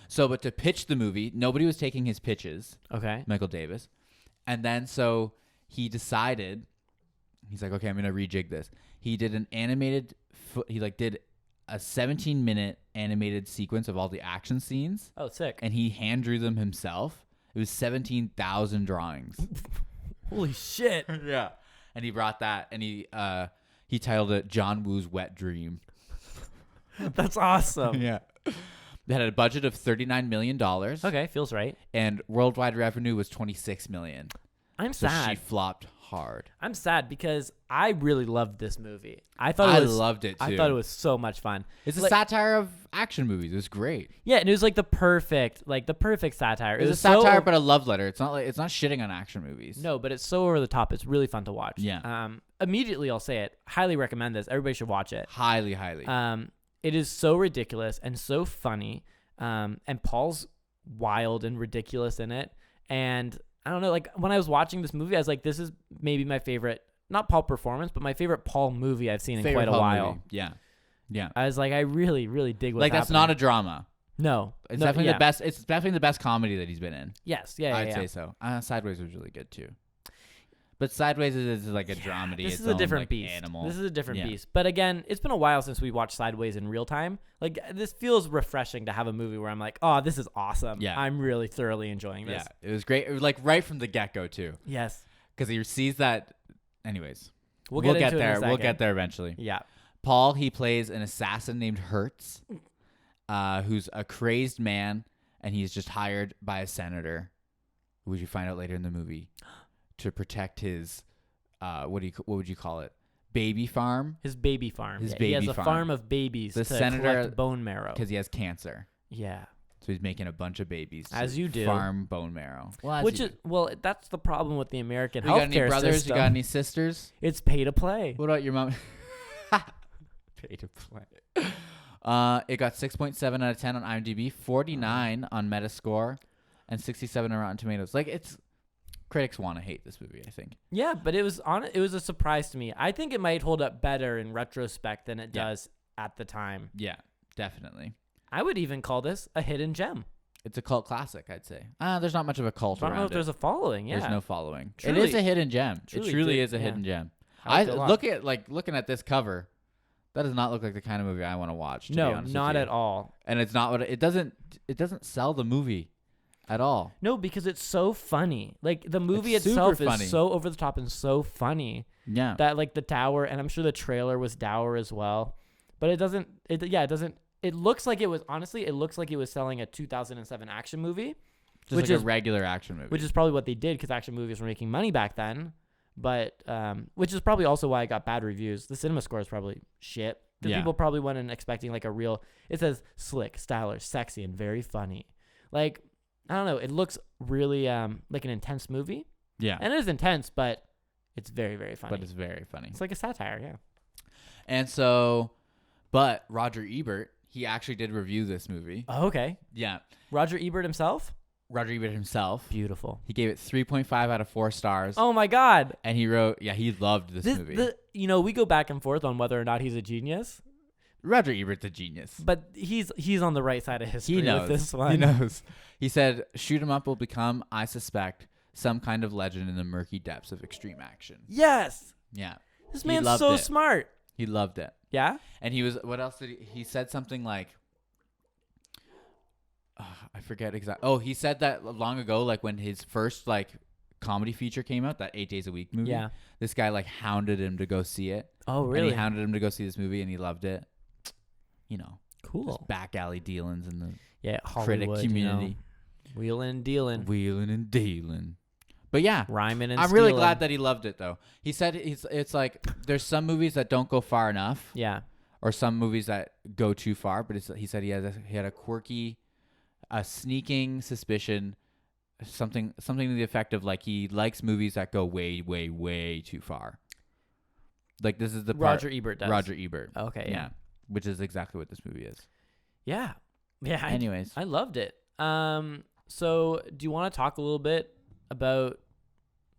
So, but to pitch the movie, nobody was taking his pitches. Okay. Michael Davis, and then so he decided, he's like, okay, I'm gonna rejig this. He did an animated. He did a 17-minute animated sequence of all the action scenes, Oh, sick. and he hand drew them himself. It was 17,000 drawings. Holy shit. Yeah. And he brought that, and he titled it John Woo's Wet Dream. That's awesome. Yeah. They had a budget of $39 million. Okay, feels right. And worldwide revenue was $26 million. I'm So sad. she flopped hard. I'm sad because I really loved this movie. I thought I it was, loved it, I too. thought it was so much fun. It's a Like- satire of action movies. It was great. Yeah, and it was like the perfect satire. It was a satire, but a love letter. It's not shitting on action movies. No, but it's so over the top. It's really fun to watch. Yeah. Immediately I'll say it. Highly recommend this. Everybody should watch it. Highly, highly. It is so ridiculous and so funny. And Paul's wild and ridiculous in it. And I don't know, like when I was watching this movie, I was like, this is maybe my favorite, not Paul performance, but my favorite Paul movie I've seen in Favorite quite a Paul while. movie. Yeah. Yeah. I was like, I really, really dig what's That's not a happening. drama. No. It's No, definitely yeah. the best. It's definitely the best comedy that he's been in. Yes. Yeah. I'd yeah. say so. Sideways was really good too. But Sideways is like a dramedy. This its is a own, different like, beast. Animal. This is a different Yeah. beast. But again, it's been a while since we watched Sideways in real time. Like this feels refreshing to have a movie where I'm like, oh, this is awesome. Yeah. I'm really thoroughly enjoying this. Yeah, it was great. It was like right from the get go too, Yes. because he sees that. Anyways, We'll get into it in a there. We'll second. get there eventually. Yeah. Paul, he plays an assassin named Hertz, who's a crazed man, and he's just hired by a senator, which you find out later in the movie, to protect his, what would you call it? Baby farm, His baby farm. His He has baby a farm. farm of babies The to senator- collect bone marrow. because he has cancer. Yeah. So he's making a bunch of babies. As to you do. Farm bone marrow. Well, Which is that's the problem with the American you got any healthcare brothers? system. You got any sisters? It's pay to play. What about your mom? Pay to play. It got 6.7 out of 10 on IMDb, 49 on Metascore, and 67 on Rotten Tomatoes. Like it's critics want to hate this movie, I think. Yeah, but it was a surprise to me. I think it might hold up better in retrospect than it Yeah. does at the time. Yeah, definitely. I would even call this a hidden gem. It's a cult classic, I'd say. There's not much of a cult I don't know around if there's it. a following. Yeah. There's no following. It Truly- is a hidden gem. It truly truly did- is a yeah. hidden gem. I I liked it a lot. looking at this cover. That does not look like the kind of movie I want to watch. To be No, honest not with you. at all. And it's not what it doesn't sell the movie at all. No, because it's so funny. Like the movie It's super itself funny. is so over the top and so funny Yeah. that like the tower, and I'm sure the trailer was dour as well. But it doesn't. It looks like it was honestly. It looks like it was selling a 2007 action movie, Just which like is a regular action movie. which is probably what they did because action movies were making money back then. But which is probably also why it got bad reviews. The cinema score is probably shit. Because Yeah. people probably went in expecting like a real. It says slick, stylish, sexy, and very funny. Like I don't know. It looks really like an intense movie, yeah. and it is intense, but it's very very funny. But it's very funny. It's like a satire, yeah. And so, but Roger Ebert, he actually did review this movie. Oh, okay. Yeah. Roger Ebert himself. Roger Ebert himself. Beautiful. He gave it 3.5 out of 4 stars. Oh my God. And he wrote, he loved this movie. We go back and forth on whether or not he's a genius, Roger Ebert's a genius. but he's on the right side of history He knows. with this one. He knows. He said, Shoot 'em Up will become, I suspect, some kind of legend in the murky depths of extreme action. Yes. Yeah. This He man's loved so it. smart. He loved it. Yeah. And he was, what else did he said something like, I forget exactly. Oh, he said that long ago, like when his first like comedy feature came out, that 8 Days a Week movie. Yeah. This guy like hounded him to go see it. Oh, And really? he hounded him to go see this movie, and he loved it. You know, Cool. just back alley dealings in the Yeah. critic Hollywood, community, Wheeling and dealing. wheeling and dealing. But yeah, Rhyming and I'm really stealing. glad that he loved it though. He said it's like there's some movies that don't go far enough, Yeah. or some movies that go too far. But he said he had a quirky, a sneaking suspicion, something to the effect of like he likes movies that go way, way, way too far. Like this is the part Roger Ebert does. Roger Ebert. Okay. Yeah, which is exactly what this movie is. Yeah. Yeah. Anyways. I loved it. So do you want to talk a little bit about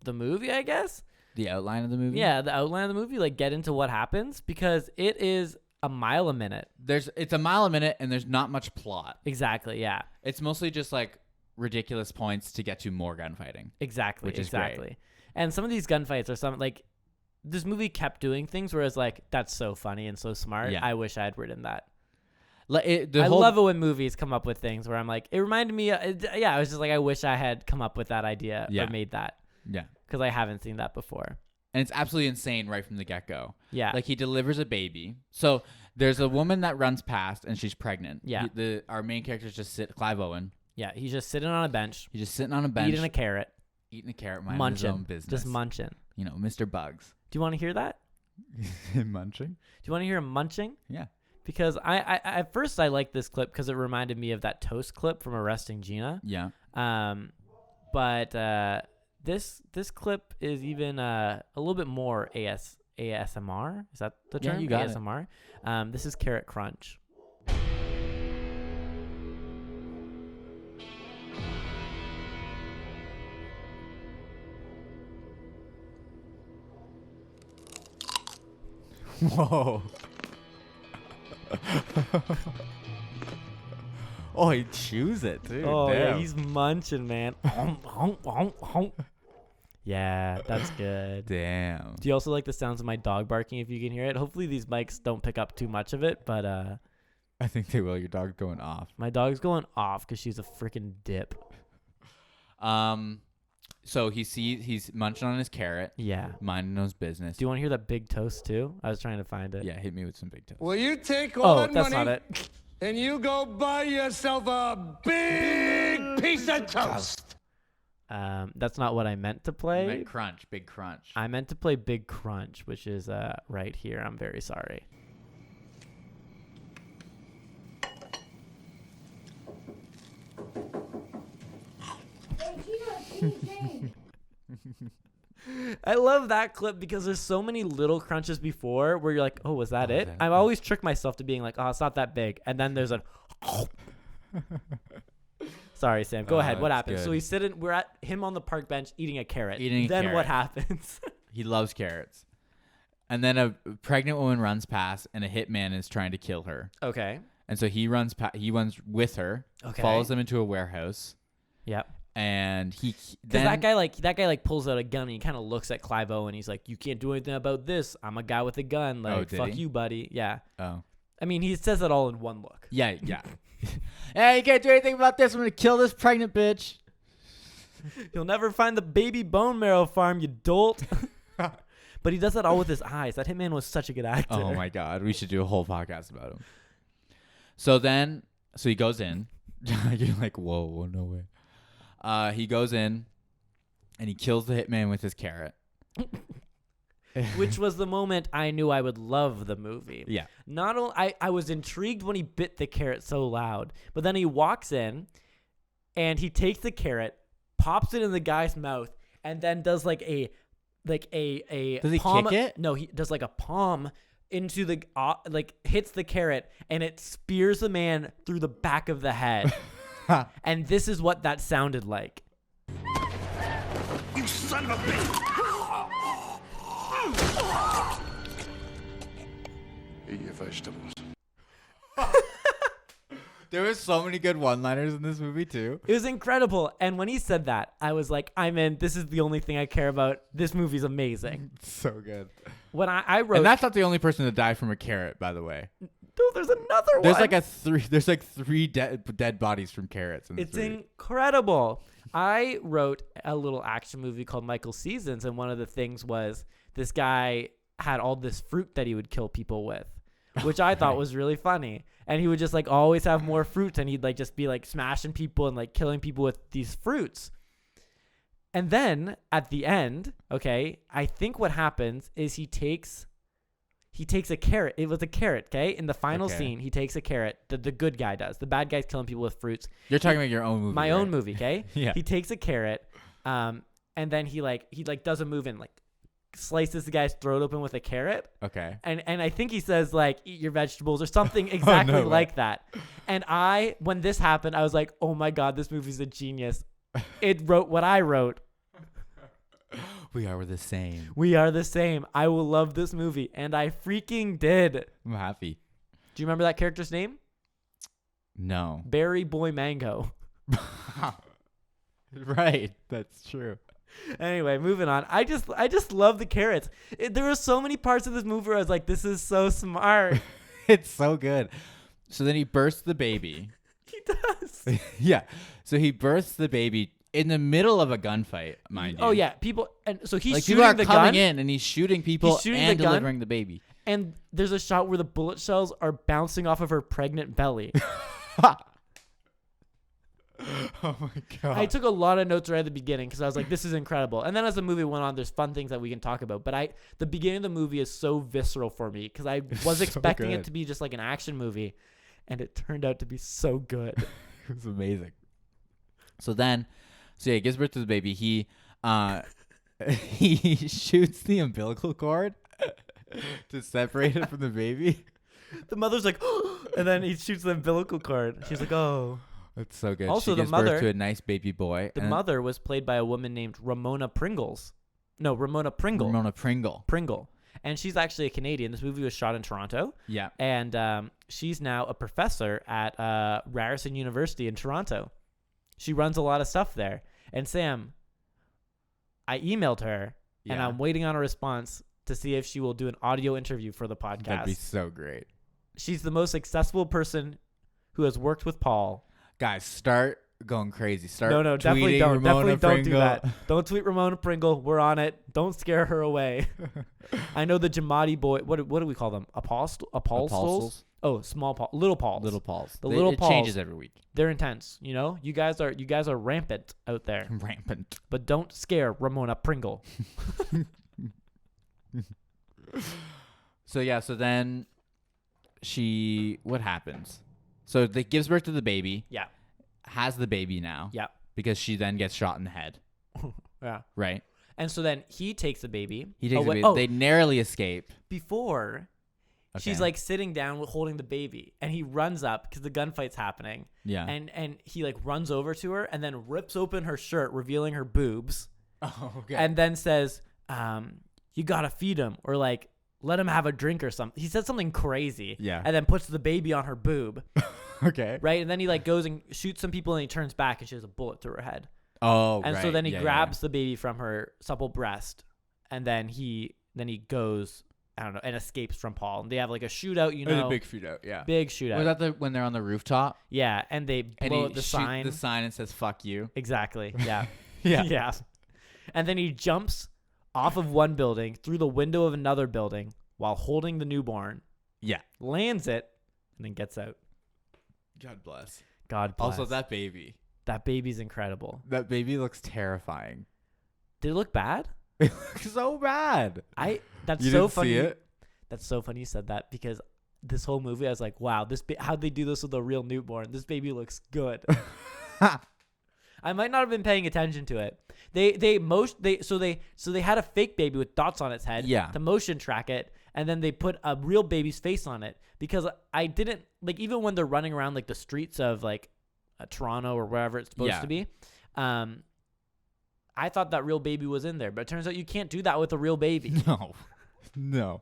the movie, I guess? The outline of the movie? Yeah, the outline of the movie, like get into what happens, because it is a mile a minute. It's a mile a minute, and there's not much plot. Exactly, yeah. It's mostly just like ridiculous points to get to more gunfighting. Exactly, which is exactly. great. And some of these gunfights are some like this movie kept doing things where it's like, that's so funny and so smart. Yeah. I wish I had written that. I Love it when movies come up with things where I'm like, it reminded me. I was just like, I wish I had come up with that idea or made that. Yeah. Because I haven't seen that before. And it's absolutely insane right from the get-go. Yeah. Like he delivers a baby. So there's a woman that runs past and she's pregnant. Yeah. Our main character's just Clive Owen. Yeah. He's just sitting on a bench. He's just sitting on a bench. Eating a carrot. Minding his own business. Just munching. You know, Mr. Bugs. Do you want to hear that? Munching? Do you want to hear him munching? Yeah. Because I at first I liked this clip because it reminded me of that toast clip from Arresting Gina. Yeah. But this clip is even a little bit more ASMR. Is that the term? Yeah, you got ASMR. This is Carrot Crunch. Whoa. Oh, he chews it, too. Oh, Damn. yeah, he's munching, man. Yeah, that's good. Damn. Do you also like the sounds of my dog barking if you can hear it? Hopefully these mics don't pick up too much of it, but I think they will. Your dog's going off. my dog's going off because she's a freaking dip. So he's munching on his carrot, Yeah. minding his business. Do you want to hear that big toast too? I was trying to find it. Yeah, hit me with some big toast. Will you take all Oh, that that's money not it. and you go buy yourself a big piece of toast? That's not what I meant to You play. meant crunch, big crunch. I meant to play Big Crunch, which is right here. I'm very sorry. I love that clip because there's so many little crunches before where you're like, oh, was that it? I've always tricked myself to being like, oh, it's not that big. And then there's a... Sorry, Sam. Go ahead. What it's happens? good. So he's sitting... We're at him on the park bench eating a carrot. Eating a then what carrot. happens? He loves carrots. And then a pregnant woman runs past, and a hitman is trying to kill her. Okay. And so he runs with her, Okay. follows them into a warehouse, Yep. and Because then that guy pulls out a gun and he kind of looks at Clive Owen. He's like, you can't do anything about this. I'm a guy with a gun. Like, did fuck he? you, buddy. Yeah. oh I mean, he says it all in one look. yeah. Hey, you can't do anything about this. I'm gonna kill this pregnant bitch. You'll never find the baby bone marrow farm, you dolt. But he does that all with his eyes. That hitman was such a good actor. Oh my god, we should do a whole podcast about him. So he goes in. You're like, whoa, no way. He goes in, and he kills the hitman with his carrot. Which was the moment I knew I would love the movie. Yeah. Not only I was intrigued when he bit the carrot so loud, but then he walks in, and he takes the carrot, pops it in the guy's mouth, and then does like a Does he palm, kick it? No, he does like a palm into the hits the carrot, and it spears the man through the back of the head. And this is what that sounded like. You son of a bitch! Eat your vegetables. There was so many good one-liners in this movie too. It was incredible. And when he said that, I was like, I'm in. This is the only thing I care about. This movie's amazing. So good. When I wrote... And that's not the only person to die from a carrot, by the way. No, there's another one. There's like three dead bodies from carrots in this It's movie. incredible. I wrote a little action movie called Michael Seasons, and one of the things was this guy had all this fruit that he would kill people with, which I thought was really funny. And he would just like always have more fruits, and he'd like just be like smashing people and like killing people with these fruits. And then at the end, okay, I think what happens is he takes a carrot. It was a carrot, okay? In the final Okay. scene, he takes a carrot. The good guy does. The bad guy's killing people with fruits. You're talking about your own movie. My right? own movie, okay? Yeah. He takes a carrot, and then he does a move and like slices the guy's throat open with a carrot. Okay. And I think he says like eat your vegetables or something exactly no way. like that. And when this happened, I was like, oh my God, this movie's a genius. It wrote what I wrote. We are the same. We are the same. I will love this movie. And I freaking did. I'm happy. Do you remember that character's name? No. Berry Boy Mango. Right. That's true. Anyway, moving on. I just love the carrots. There were so many parts of this movie where I was like, this is so smart. It's so good. So then he births the baby. He does. Yeah. So he births the baby in the middle of a gunfight, mind you. Oh yeah, people. And so he's Like shooting people are the coming gun, in and he's shooting people He's shooting and the gun. delivering the baby. and there's a shot where the bullet shells are bouncing off of her pregnant belly. Oh my god. I took a lot of notes right at the beginning because I was like, this is incredible. And then as the movie went on, there's fun things that we can talk about. But the beginning of the movie is so visceral for me because I was so expecting good. it to be just like an action movie, and it turned out to be so good. It was amazing. So he gives birth to the baby. He he shoots the umbilical cord to separate it from the baby. The mother's like, and then he shoots the umbilical cord. She's like, oh. That's so good. Also, she the gives mother- birth to a nice baby boy. The and mother was played by a woman named Ramona Pringles. No, Ramona Pringle. Ramona Pringle. Pringle. And she's actually a Canadian. This movie was shot in Toronto. Yeah. And she's now a professor at Ryerson University in Toronto. She runs a lot of stuff there. And Sam, I emailed her, and Yeah. I'm waiting on a response to see if she will do an audio interview for the podcast. That'd be so great. She's the most accessible person who has worked with Paul. Guys, start going crazy. Start No, definitely tweeting don't. Ramona Definitely don't do Pringle. that. Don't tweet Ramona Pringle. We're on it. Don't scare her away. I know the Giamatti boy. What do we call them? Apostles? Apostles? Oh, small Paul. Little Pauls. Little Pauls. The little it Pauls. changes every week. They're intense. You know, you guys are rampant out there. Rampant. But don't scare Ramona Pringle. So then what happens? So they gives birth to the baby, Yeah. has the baby now. Yeah. Because she then gets shot in the head. Yeah. Right? And so then he takes the baby. He takes oh, the wait, baby. Oh, They narrowly escape. before she's Okay. like sitting down holding the baby, and he runs up because the gunfight's happening. Yeah. And he like runs over to her and then rips open her shirt, revealing her boobs, Oh, okay. and then says, "You gotta feed him, or like let him have a drink or something." He said something crazy. Yeah. And then puts the baby on her boob, okay. right? And then he like goes and shoots some people, and he turns back, and she has a bullet through her head. Oh, And right. so then he Yeah, grabs the baby from her supple breast, and then he goes, I don't know, and escapes from Paul. And they have like a shootout, you know, a big shootout. Yeah. big shootout. Was that when they're on the rooftop? Yeah, and they And blow he up the shoots sign. the sign and says "fuck you." Exactly. Yeah. Yeah. Yeah. And then he jumps off of one building through the window of another building while holding the newborn, Yeah. lands it, and then gets out. God bless. God bless. Also, that baby. That baby's incredible. That baby looks terrifying. Did it look bad? It looks so bad. That's You so didn't funny. see it? That's so funny you said that because this whole movie I was like, wow, how'd they do this with a real newborn? This baby looks good. I might not have been paying attention to it. So they had a fake baby with dots on its head Yeah. to motion track it, and then they put a real baby's face on it because I didn't like, even when they're running around like the streets of like Toronto or wherever it's supposed Yeah. to be, I thought that real baby was in there, but it turns out you can't do that with a real baby. No.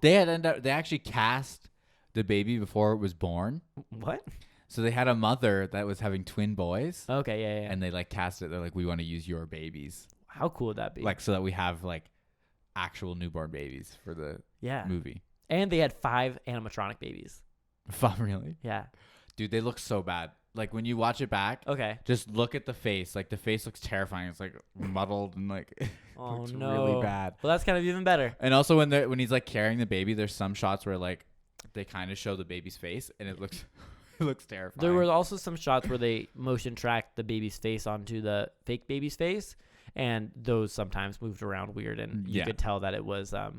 They actually cast the baby before it was born. What? So they had a mother that was having twin boys, Okay, yeah. and they like cast it. They're like, we want to use your babies, How cool would that be? like so that we have like actual newborn babies for the yeah. movie. And they had 5 animatronic babies. Fun, really, Yeah. dude. They look so bad. Like when you watch it back, Okay. just look at the face. Like the face looks terrifying. It's like muddled and like Oh looks no. really bad. Well, that's kind of even better. And also when he's like carrying the baby, there's some shots where like they kind of show the baby's face, and it looks it looks terrifying. There were also some shots where they motion tracked the baby's face onto the fake baby's face, and those sometimes moved around weird, and you Yeah. could tell that it was a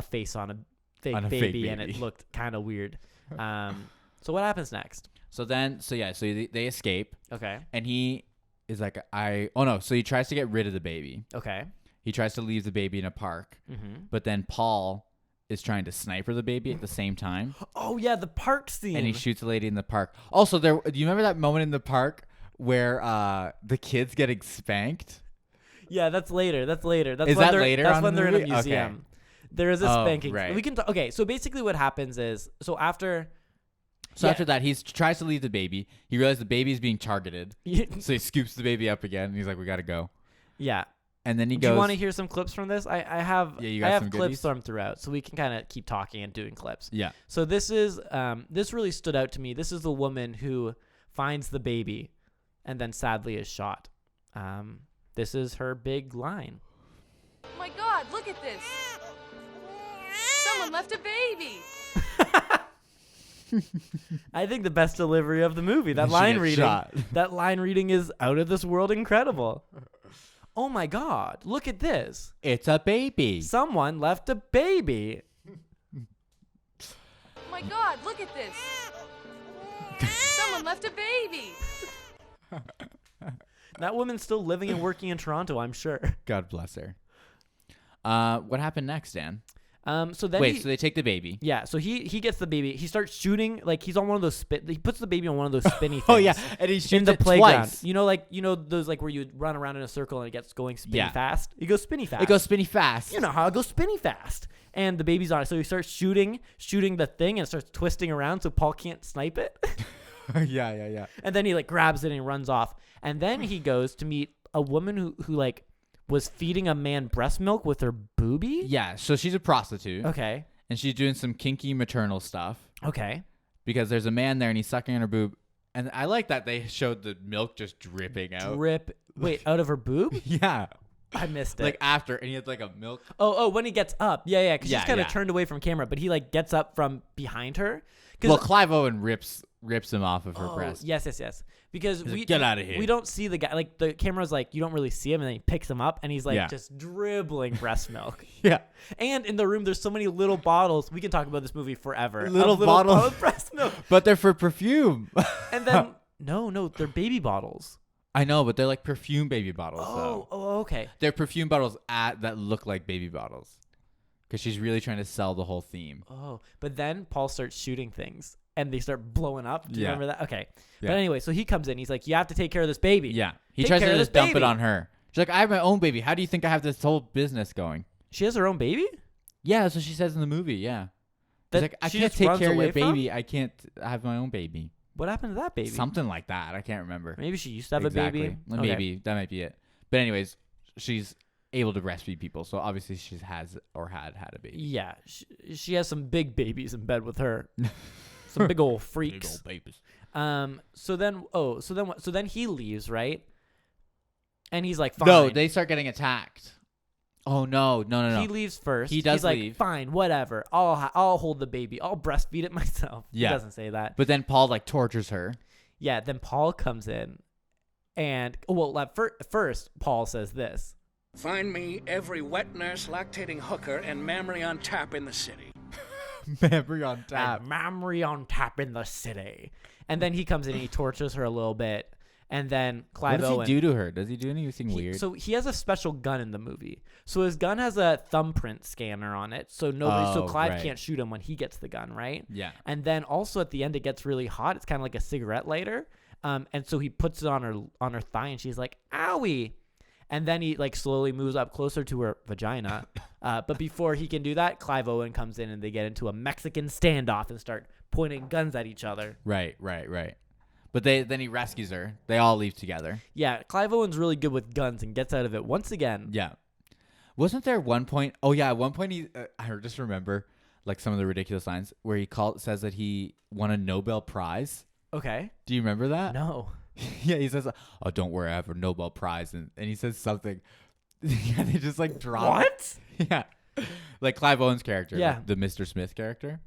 face on a fake, On a fake baby, and baby. it looked kind of weird. So what happens next? so they escape, Okay. and he is like, so he tries to get rid of the baby, Okay. He tries to leave the baby in a park, but then Paul is trying to sniper the baby at the same time. Oh yeah, the park scene. And he shoots a lady in the park. Also, do you remember that moment in the park where the kid's getting spanked? Yeah, that's later. That's later. That's Is when that they're, later That's on when the they're in a movie? museum. Okay. There is a spanking. Right. We can. Okay, so basically, what happens is, after that, he tries to leave the baby. He realizes the baby is being targeted, so he scoops the baby up again, and he's like, "We got to go." Yeah. And then he Do goes. you want to hear some clips from this? I have. Yeah, you got I have some clips goodies? from throughout, so we can kind of keep talking and doing clips. Yeah. So this is this really stood out to me. This is the woman who finds the baby, and then sadly is shot. This is her big line. Oh my God, look at this. Someone left a baby. I think the best delivery of the movie. That She line gets reading. shot. That line reading is out of this world incredible. Oh my God, look at this. It's a baby. Someone left a baby. Oh my God, look at this. Someone left a baby. That woman's still living and working in Toronto, I'm sure. God bless her. What happened next, Dan? So then Wait, so they take the baby. yeah, so he gets the baby. He starts shooting, like he's on one of those he puts the baby on one of those spinny things. Oh yeah, and he shoots in the it playground. twice. You know those like where you run around in a circle and it gets going spinny Yeah. fast? It goes spinny fast. It goes spinny fast. You know how it goes spinny fast. And the baby's on it. So he starts shooting the thing and it starts twisting around so Paul can't snipe it. yeah. And then he like grabs it and he runs off. And then he goes to meet a woman who like was feeding a man breast milk with her boobie. Yeah, so she's a prostitute. Okay. And she's doing some kinky maternal stuff Okay. because there's a man there and he's sucking on her boob. And I like that they showed the milk just dripping out. Drip. Wait, out of her boob? Yeah. I missed it. Like after, and he had like a milk. Oh, when he gets up. Yeah, because Yeah, she's kind of yeah. turned away from camera, but he like gets up from behind her. Well, Clive Owen rips him off of her Oh, breast. yes. Because He's we like, "Get outta here." We don't see the guy. Like the camera's like you don't really see him, and then he picks him up, and he's like Yeah. just dribbling breast milk. Yeah. And in the room, there's so many little bottles. We can talk about this movie forever. of Little bottles. bottled breast milk. But they're for perfume. And then no, they're baby bottles. I know, but they're like perfume baby bottles. though. Okay. They're perfume bottles that look like baby bottles. Because she's really trying to sell the whole theme. Oh, but then Paul starts shooting things, and they start blowing up. Do you Yeah. remember that? Okay. Yeah. But anyway, so he comes in. He's like, "You have to take care of this baby." Yeah. He Take tries care to of just this dump it baby. on her. She's like, I have my own baby. How do you think I have this whole business going? She has her own baby. Yeah, that's what she says in the movie. Yeah. That She's like, I she can't just take runs care of your away from? baby. I can't have my own baby. What happened to that baby? Something like that. I can't remember. Maybe she used to have exactly. a baby. Okay. Maybe. That might be it. But anyways, she's able to breastfeed people. So obviously she has or had a baby. Yeah, she has some big babies in bed with her. Some big old freaks. Big old babies. So then he leaves, right? And he's like, fine. No, they start getting attacked. Oh, no. He leaves first. He does He's like, leave. fine, whatever. I'll hold the baby. I'll breastfeed it myself. Yeah. He doesn't say that. But then Paul like tortures her. Yeah. Then Paul comes in, and first Paul says this. Find me every wet nurse, lactating hooker, and mammary on tap in the city. Memory on tap. Memory on tap in the city. And then he comes in and he tortures her a little bit. And then What Clive does Owen. he do to her? Does he do anything weird? So he has a special gun in the movie. So his gun has a thumbprint scanner on it. So so Clive right. can't shoot him when he gets the gun, right? Yeah. And then also at the end it gets really hot. It's kind of like a cigarette lighter. And so he puts it on her thigh and she's like, "Owie." And then he like slowly moves up closer to her vagina. But before he can do that, Clive Owen comes in and they get into a Mexican standoff and start pointing guns at each other. Right. But then he rescues her. They all leave together. Yeah, Clive Owen's really good with guns and gets out of it once again. Yeah. Wasn't there one point? Oh yeah, at one point he. I just remember like some of the ridiculous lines where he says that he won a Nobel Prize. Okay. Do you remember that? No. Yeah, he says, "Oh, don't worry, I have a Nobel Prize," and he says something. Yeah, they just like drop. What? Yeah, like Clive Owen's character. Yeah. the Mr. Smith character.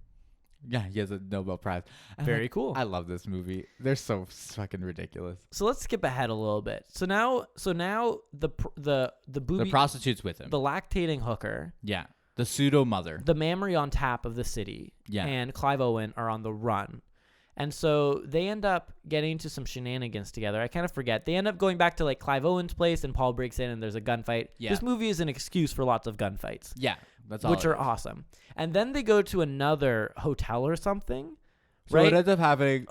Yeah, he has a Nobel Prize. I'm Very like, cool. I love this movie. They're so fucking ridiculous. So let's skip ahead a little bit. So now the booby, The prostitute's with him. the lactating hooker, Yeah, the pseudo mother. the mammary on tap of the city, Yeah. and Clive Owen are on the run. And so they end up getting into some shenanigans together. I kind of forget. They end up going back to like Clive Owen's place, and Paul breaks in, and there's a gunfight. Yeah. This movie is an excuse for lots of gunfights. Yeah, that's all. Which are awesome. And then they go to another hotel or something. So right? it ends up happening.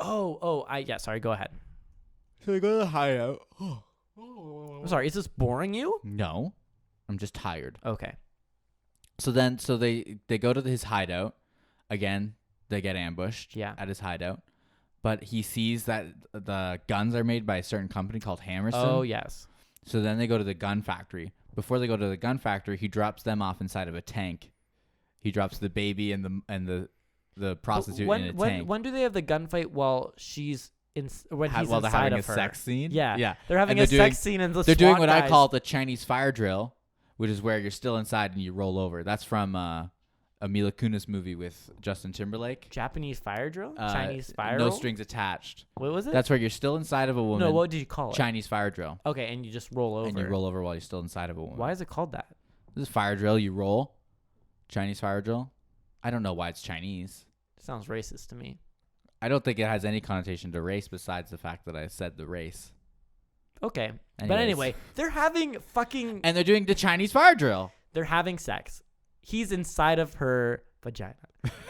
Sorry, go ahead. So they go to the hideout. I'm sorry, is this boring you? No, I'm just tired. Okay. So they go to his hideout. Again, they get ambushed at his hideout. But he sees that the guns are made by a certain company called Hammerson. Oh, yes. So then they go to the gun factory. Before they go to the gun factory, he drops them off inside of a tank. He drops the baby and the prostitute in a tank. When do they have the gunfight while she's he's they're inside having of a her? sex scene? Yeah. Yeah. They're having And a sex scene and the they're doing SWAT what guys. I call the Chinese fire drill, which is where you're still inside and you roll over. That's from a Mila Kunis movie with Justin Timberlake. Japanese fire drill? Chinese fire No drill? strings attached. What was it? That's where you're still inside of a woman. No, what did you call it? Chinese fire drill. Okay, and you just roll over. And you roll over while you're still inside of a woman. Why is it called that? This is fire drill. You roll. Chinese fire drill. I don't know why it's Chinese. Sounds racist to me. I don't think it has any connotation to race besides the fact that I said the race. Okay. But Anyways. anyway, they're having fucking... And they're doing the Chinese fire drill. They're having sex. He's inside of her vagina.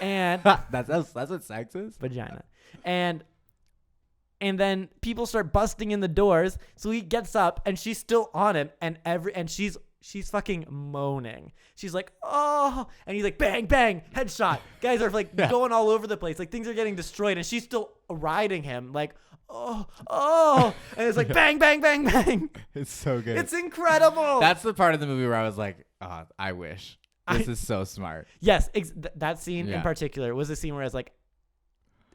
And... that's what sex is? Vagina. And then people start busting in the doors. So he gets up and she's still on him. And she's fucking moaning. She's like, oh, and he's like, bang, bang, headshot. Guys are like going all over the place. Like things are getting destroyed. And she's still riding him like, oh. And it's like, bang, bang, bang, bang. It's so good. It's incredible. That's the part of the movie where I was like, oh, I wish. This is so smart. Yes, that scene in particular was a scene where I was like,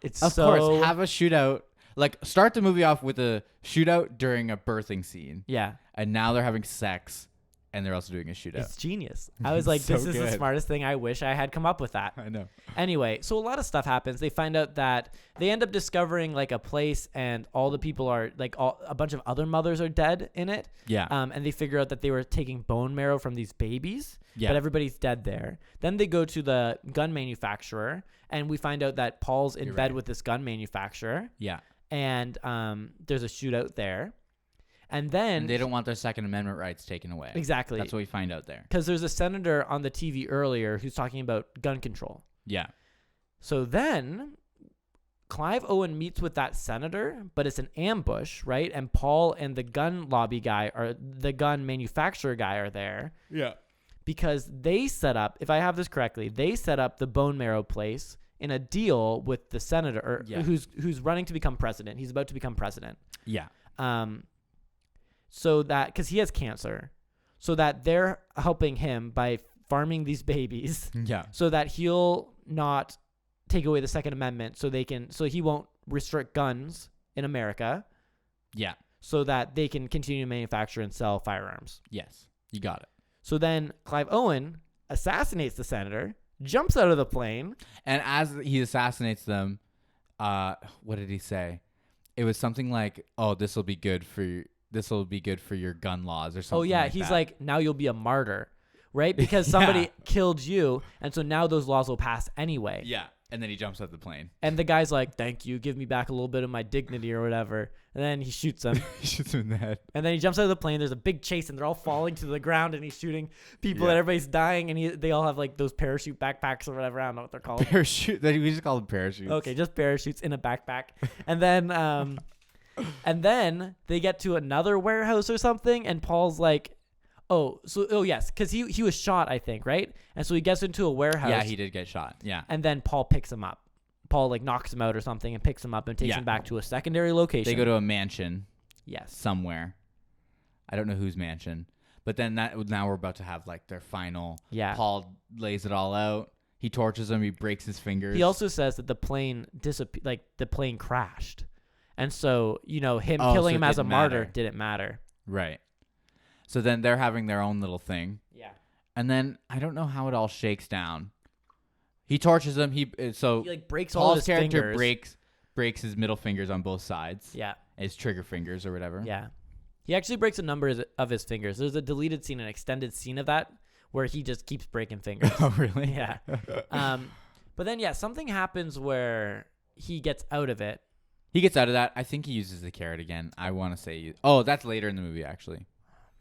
Of course, have a shootout. Like, start the movie off with a shootout during a birthing scene. Yeah. And now they're having sex, and they're also doing a shootout. It's genius. I was like, this is the smartest thing. I wish I had come up with that. I know. Anyway, so a lot of stuff happens. They find out that they end up discovering like a place, and all the people are like a bunch of other mothers are dead in it. Yeah. And they figure out that they were taking bone marrow from these babies. Yeah. But everybody's dead there. Then they go to the gun manufacturer, and we find out that Paul's in bed with this gun manufacturer. Yeah. And there's a shootout there. And then they don't want their Second Amendment rights taken away. Exactly. That's what we find out there. Because there's a senator on the TV earlier who's talking about gun control. Yeah. So then Clive Owen meets with that senator, but it's an ambush, right? And Paul and the gun lobby guy, or the gun manufacturer guy, are there. Yeah. Because they set up, if I have this correctly, they set up the bone marrow place in a deal with the senator who's running to become president. He's about to become president. Yeah. So that, because he has cancer, so that they're helping him by farming these babies. Yeah. So that he'll not take away the Second Amendment, so he won't restrict guns in America. Yeah. So that they can continue to manufacture and sell firearms. Yes. You got it. So then Clive Owen assassinates the senator, jumps out of the plane. And as he assassinates them, what did he say? It was something like, "Oh, this will be good for your gun laws," or something. Oh yeah, like he's that. like, "Now you'll be a martyr," right? Because somebody killed you, and so now those laws will pass anyway. Yeah. And then he jumps out the plane. And the guy's like, "Thank you, give me back a little bit of my dignity or whatever." And then he shoots him. He shoots him in the head. And then he jumps out of the plane. There's a big chase, and they're all falling to the ground, and he's shooting people, Yeah. and everybody's dying, and they all have like those parachute backpacks or whatever. I don't know what they're called. Parachute. We just call them parachutes. Okay, just parachutes in a backpack. And then they get to another warehouse or something, and Paul's like, yes, because he was shot, I think, right? And so he gets into a warehouse. Yeah, he did get shot. Yeah. And then Paul picks him up. Paul like knocks him out or something and picks him up and takes him back to a secondary location. They go to a mansion. Yes. Somewhere. I don't know whose mansion. But then now we're about to have like their final. Yeah. Paul lays it all out. He tortures him. He breaks his fingers. He also says that the plane the plane crashed. And so, him killing him as a martyr didn't matter. Right. So then they're having their own little thing. Yeah. And then I don't know how it all shakes down. He tortures him. He like breaks Paul's all his character fingers. breaks his middle fingers on both sides. Yeah. His trigger fingers or whatever. Yeah. He actually breaks a number of his fingers. There's a deleted scene, an extended scene of that, where he just keeps breaking fingers. Oh, really? Yeah. But then, something happens where he gets out of it. He gets out of that. I think he uses the carrot again. I want to say, oh, that's later in the movie actually.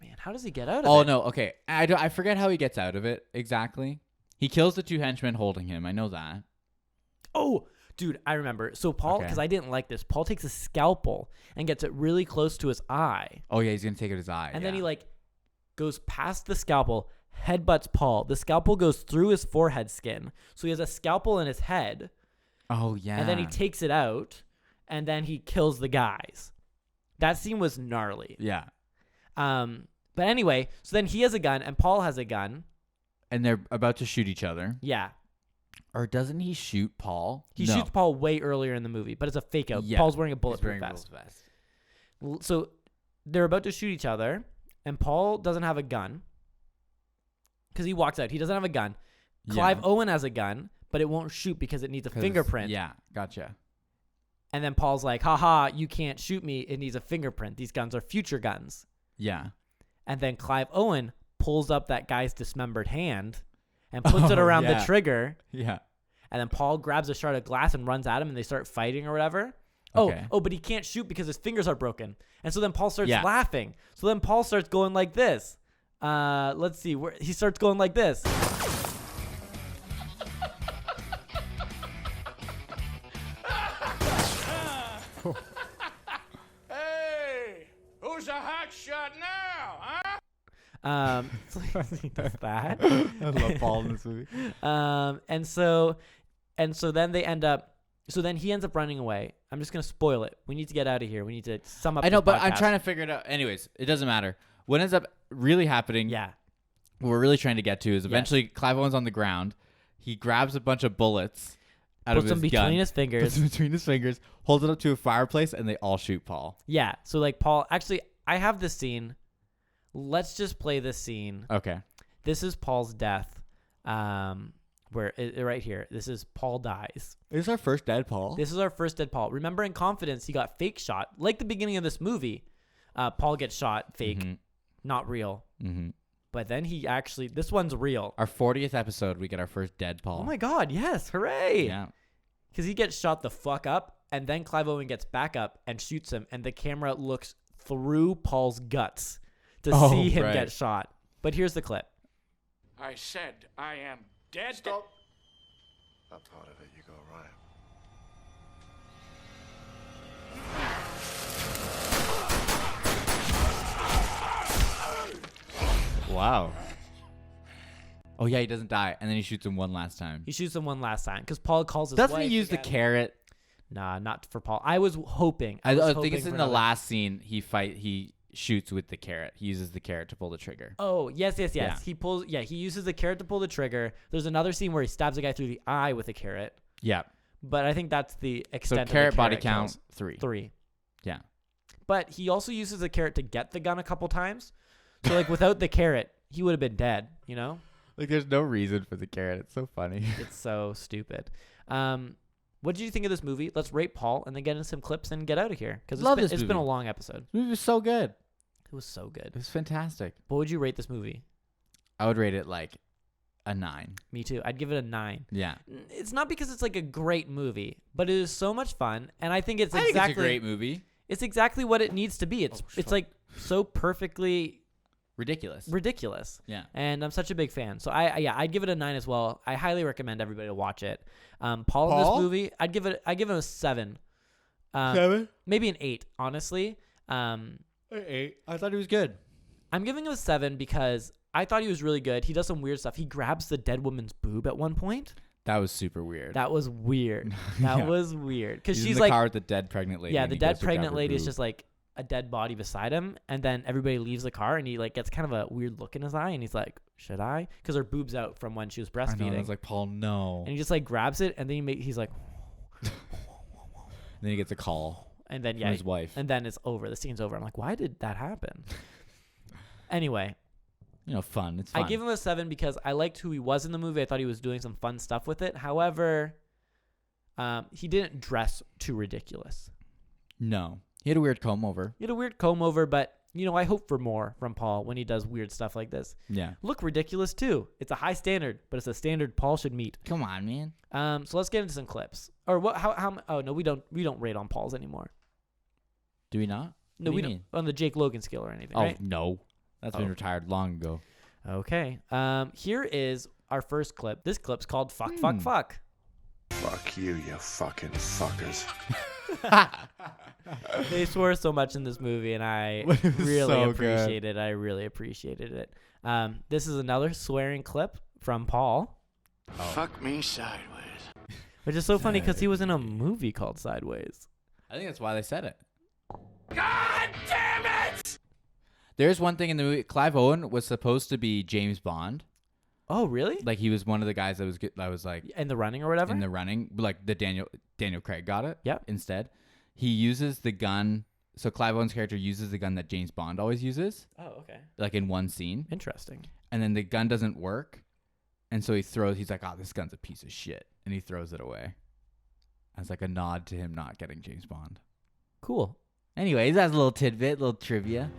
Man, how does he get out of it? Oh no, okay. I forget how he gets out of it exactly. He kills the 2 henchmen holding him. I know that. Oh, dude, I remember. So Paul, because I didn't like this, Paul takes a scalpel and gets it really close to his eye. Oh yeah, he's gonna take out his eye. And then he like goes past the scalpel, headbutts Paul. The scalpel goes through his forehead skin, so he has a scalpel in his head. Oh yeah. And then he takes it out, and then he kills the guys. That scene was gnarly. Yeah. But anyway, so then he has a gun, and Paul has a gun. And they're about to shoot each other. Yeah. Or doesn't he shoot Paul? He shoots Paul way earlier in the movie, but it's a fake out. Yeah. Paul's wearing a bulletproof vest. So they're about to shoot each other, and Paul doesn't have a gun because he walks out. He doesn't have a gun. Clive Owen has a gun, but it won't shoot because it needs a fingerprint. Yeah, gotcha. And then Paul's like, haha, you can't shoot me. It needs a fingerprint. These guns are future guns. Yeah. And then Clive Owen pulls up that guy's dismembered hand and puts it around the trigger. Yeah. And then Paul grabs a shard of glass and runs at him, and they start fighting or whatever. Okay. Oh, but he can't shoot because his fingers are broken. And so then Paul starts laughing. So then Paul starts going like this. Let's see. He starts going like this. Hey, who's a hot shot now, huh? So he does that. I love Paul in this movie. And so then they end up. So then he ends up running away. I'm just gonna spoil it. We need to get out of here. We need to sum up. I know, this but I'm podcast. trying to figure it out. Anyways, it doesn't matter. What ends up really happening, Yeah. what we're really trying to get to is eventually Clive Owen's on the ground. He grabs a bunch of bullets out Puts of them his gun. between his fingers. Puts them between his fingers, holds it up to a fireplace, and they all shoot Paul. Yeah. So like Paul, actually, I have this scene. Let's just play this scene. Okay. This is Paul's death. Right here. This is Paul dies. Is this our first dead Paul? This is our first dead Paul. Remember in Confidence, he got fake shot. Like the beginning of this movie, Paul gets shot fake, not real. Mm-hmm. But then he actually, this one's real. Our 40th episode, we get our first dead Paul. Oh my God, yes, hooray. Yeah. Because he gets shot the fuck up, and then Clive Owen gets back up and shoots him, and the camera looks through Paul's guts to see him get shot. But here's the clip. I said I am dead. Stop. That part of it you got right. Wow. Oh yeah, he doesn't die, and then he shoots him one last time. He shoots him one last time because Paul calls his Doesn't wife he use the again. carrot? Nah, not for Paul. I was hoping. I was think hoping it's for in the another- last scene. He shoots with the carrot. He uses the carrot to pull the trigger. Oh, yes. Yeah. He pulls. Yeah, he uses the carrot to pull the trigger. There's another scene where he stabs a guy through the eye with a carrot. Yeah. But I think that's the So extent carrot of the body carrot count kills. 3. 3. Yeah. But he also uses the carrot to get the gun a couple times. So like without the carrot, he would have been dead. You know? Like there's no reason for the carrot. It's so funny. It's so stupid. What did you think of this movie? Let's rate Paul and then get in some clips and get out of here because Love this it's been a movie. long episode. This movie was so good. It was so good. It was fantastic. What would you rate this movie? I would rate it like a 9. Me too. I'd give it a 9. Yeah. It's not because it's like a great movie, but it is so much fun, and I think it's I think exactly it's a great movie. It's exactly what it needs to be. It's like so perfectly Ridiculous. Yeah. And I'm such a big fan. So I'd give it a 9 as well. I highly recommend everybody to watch it. Paul in this movie, I'd give it a 7. 7? Maybe an 8, honestly. 8. I thought he was good. I'm giving him a 7 because I thought he was really good. He does some weird stuff. He grabs the dead woman's boob at one point. That was super weird. That was weird. That was weird because He's she's in the like car with the dead pregnant lady. Yeah, and the he goes dead to grab pregnant her lady is boob. just like a dead body beside him, and then everybody leaves the car, and he like gets kind of a weird look in his eye, and he's like, "Should I?" Because her boob's out from when she was I know, and I breastfeeding, was like, Paul, no. and he just like grabs it, and then he's like, Then he gets a call and then from his wife. and then it's over. The scene's over. I'm like, why did that happen? Anyway, fun. It's fun. I give him a 7 because I liked who he was in the movie. I thought he was doing some fun stuff with it. However, he didn't dress too ridiculous. No. He had a weird comb over. He had a weird comb over, but I hope for more from Paul when he does weird stuff like this. Yeah. Look ridiculous too. It's a high standard, but it's a standard Paul should meet. Come on, man. So let's get into some clips. Or what? How? Oh no, we don't rate on Paul's anymore. Do we not? No, What we do you don't on the Jake Logan scale or anything. Oh Right? no, that's been retired long ago. Okay. Here is our first clip. This clip's called "Fuck, Fuck, Fuck." Fuck you, you fucking fuckers. They swear so much in this movie, and I It was really so appreciated it. I really appreciated it. This is another swearing clip from Paul, Fuck me sideways. which is so funny because he was in a movie called Sideways. I think that's why they said it. God damn it! There's one thing in the movie. Clive Owen was supposed to be James Bond. Oh, really? Like he was one of the guys that was like In the running or whatever? in the running. Like the Daniel Craig got it. Yep. Instead, he uses the gun. So Clive Owen's character uses the gun that James Bond always uses, Oh, okay. like in one scene, Interesting. and then the gun doesn't work, and so he's like, "Oh, this gun's a piece of shit," and he throws it away, as like a nod to him not getting James Bond. Cool. Anyways, that's a little tidbit, little trivia.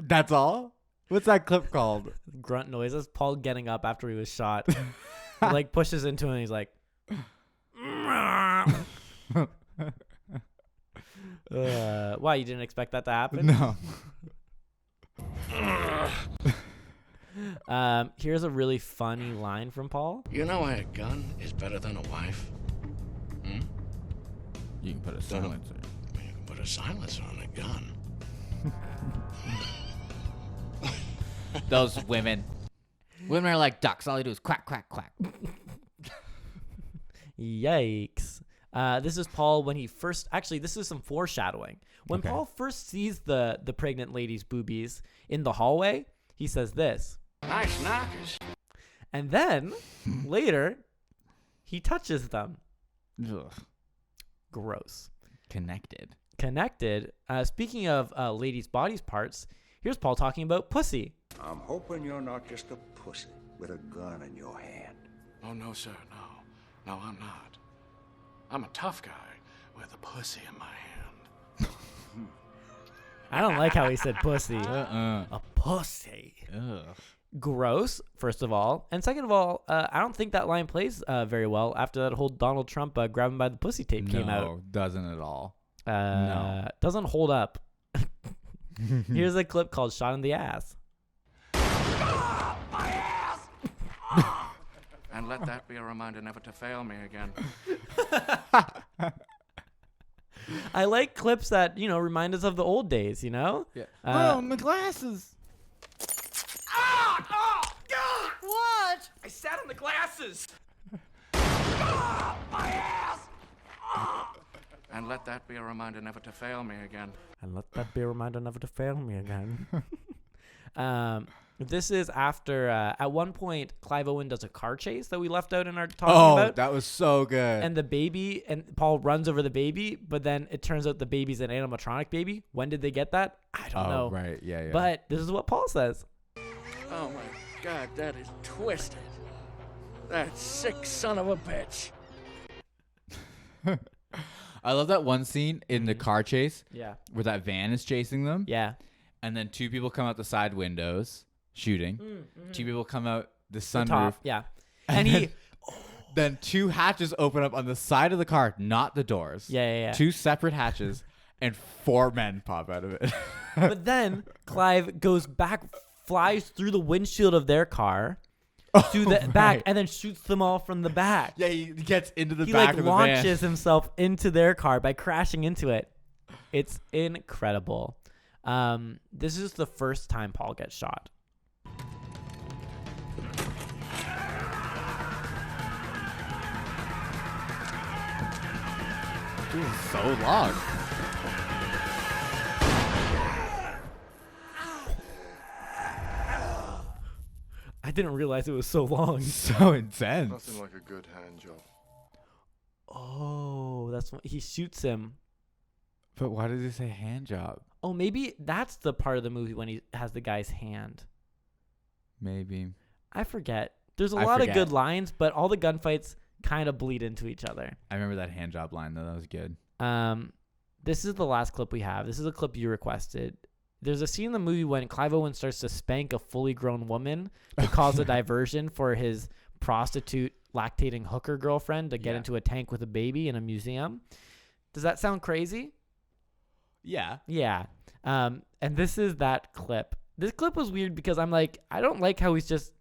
That's all? What's that clip called? Grunt noises. Paul getting up after he was shot. He, like pushes into him and he's like, why, you didn't expect that to happen? No. Here's a really funny line from Paul. You know why a gun is better than a wife? You can put a silencer. You can put a silencer on a gun. Those women. Women are like ducks. All they do is quack, quack, quack. Yikes. This is Paul when he first, actually, this is some foreshadowing. When Okay. Paul first sees the pregnant lady's boobies in the hallway, he says this. Nice knockers. And then later, he touches them. Ugh. Gross. Connected. Connected. Speaking of ladies' bodies parts, here's Paul talking about pussy. I'm hoping you're not just a pussy with a gun in your hand. Oh, no, sir, no. No, I'm not. I'm a tough guy with a pussy in my hand. I don't like how he said pussy. A pussy. Ugh. Gross, first of all. And second of all, I don't think that line plays very well after that whole Donald Trump grab him by the pussy tape came out. No, doesn't at all. No. Doesn't hold up. Here's a clip called Shot in the Ass. My ass! And let that be a reminder never to fail me again. I like clips that, remind us of the old days, Yeah. My glasses. What? I sat on the glasses. My ass! And let that be a reminder never to fail me again. And let that be a reminder never to fail me again. This is after, at one point, Clive Owen does a car chase that we left out in our talking about. That was so good. And the baby, and Paul runs over the baby, but then it turns out the baby's an animatronic baby. When did they get that? I don't know. Right. Yeah. But this is what Paul says. Oh my God, that is twisted. That sick son of a bitch. I love that one scene in the car chase Yeah. where that van is chasing them. Yeah. And then two people come out the side windows shooting. Two people come out the The sunroof. top. Yeah. And And he, Then two hatches open up on the side of the car, not the doors. yeah. Two separate hatches, and 4 men pop out of it. But then Clive goes back, flies through the windshield of their car to the back, and then shoots them all from the back. Yeah, he gets into the He back of the van. launches himself into their car by crashing into it. It's incredible. This is the first time Paul gets shot. This is so long. I didn't realize it was so long. So intense. Nothing like a good hand job. Oh, that's what he shoots him. But why does he say hand job? Oh, maybe that's the part of the movie when he has the guy's hand. Maybe. I forget. There's a I lot forget. of good lines, but all the gunfights kind of bleed into each other. I remember that hand job line though. That was good. This is the last clip we have. This is a clip you requested. There's a scene in the movie when Clive Owen starts to spank a fully grown woman to cause a diversion for his prostitute lactating hooker girlfriend to get into a tank with a baby in a museum. Does that sound crazy? Yeah. Yeah. And this is that clip. This clip was weird because I'm like, I don't like how he's just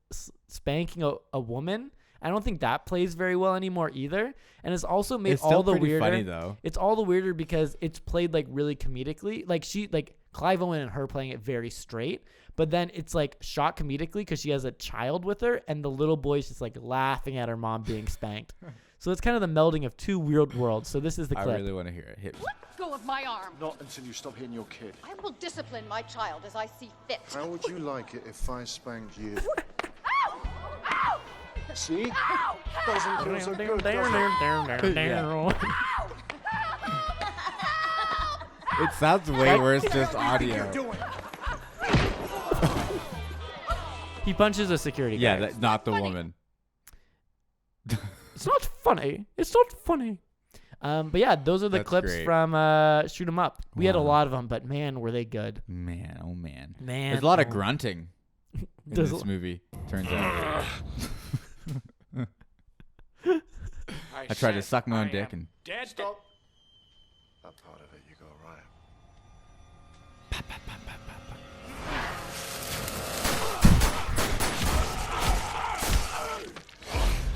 spanking a woman. I don't think that plays very well anymore either. And it's also made all the weirder. Funny though. It's all the weirder because it's played like really comedically. Like Clive Owen and her playing it very straight, but then it's like shot comedically because she has a child with her and the little boy's just like laughing at her mom being spanked. So it's kind of the melding of two weird worlds. So this is the clip. I really want to hear it. Hit me. Let go of my arm. Not until you stop hitting your kid. I will discipline my child as I see fit. How would you like it if I spanked you? Ow! Ow! See? Ow! Doesn't feel so good, does it? It sounds way worse just audio. He punches a security guard. Yeah, not the woman. It's not funny. It's not funny. But yeah, those are the That's clips great. from Shoot 'Em Up. We had a Wow. lot of them, but man, were they good. Man, oh man. Man, There's a lot of oh. grunting in There's this a- movie, turns out. I tried to suck my own dick and Dead. Stop. That part of it you got right.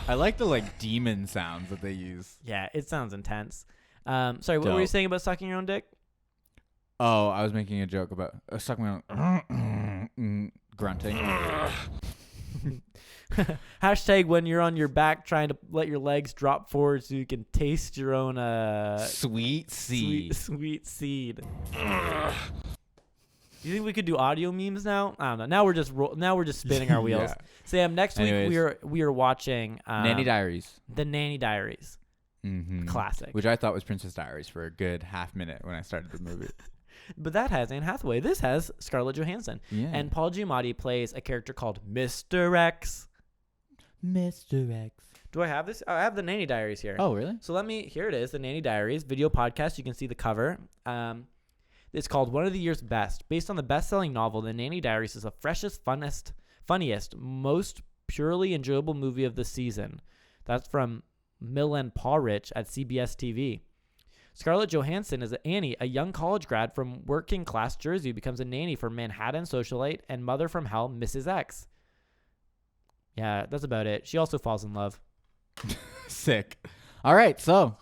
I like the like demon sounds that they use. Yeah, it sounds intense. Sorry, what were you Dope. saying about sucking your own dick? Oh, I was making a joke about sucking my own grunting. Hashtag when you're on your back trying to let your legs drop forward so you can taste your own Sweet seed. sweet seed. You think we could do audio memes now? I don't know. Now we're just spinning our wheels. Yeah. Sam, next Anyways. week we are watching Nanny Diaries. The Nanny Diaries. Mm-hmm. Classic. Which I thought was Princess Diaries for a good half minute when I started the movie. But that has Anne Hathaway. This has Scarlett Johansson. Yeah. And Paul Giamatti plays a character called Mr. X. Mr. X. Do I have this? Oh, I have the Nanny Diaries here. Oh, really? So here it is, the Nanny Diaries video podcast. You can see the cover. It's called One of the Year's Best. Based on the best-selling novel, The Nanny Diaries is the freshest, funniest, most purely enjoyable movie of the season. That's from Milan Paulrich at CBS TV. Scarlett Johansson is Annie, a young college grad from working-class Jersey who becomes a nanny for Manhattan socialite and mother from hell, Mrs. X. Yeah, that's about it. She also falls in love. Sick. All right, so.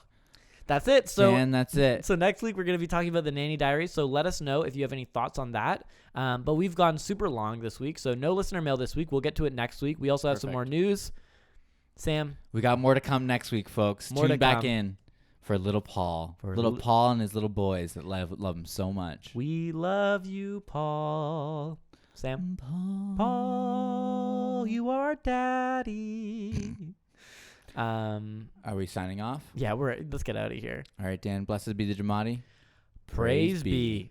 That's it. So And that's it. So next week we're going to be talking about the Nanny Diaries. So let us know if you have any thoughts on that. But we've gone super long this week, so no listener mail this week. We'll get to it next week. We also have some more news. Sam, We got more to come next week, folks. More to Tune back come. in for little Paul. For little Paul and his little boys that love him so much. we love you, Paul. Sam, Paul, you are daddy. Are we signing off? Yeah, let's get out of here. All right, Dan. Blessed be the Giamatti. Praise be.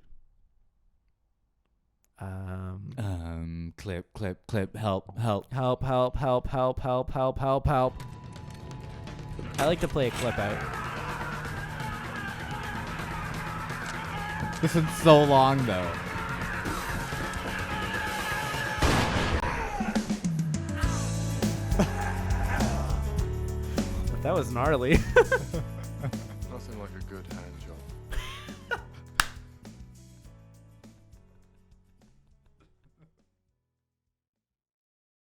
Clip. Help. Help. I like to play a clip out. This one's so long, though. That was gnarly. Nothing like a good hand job.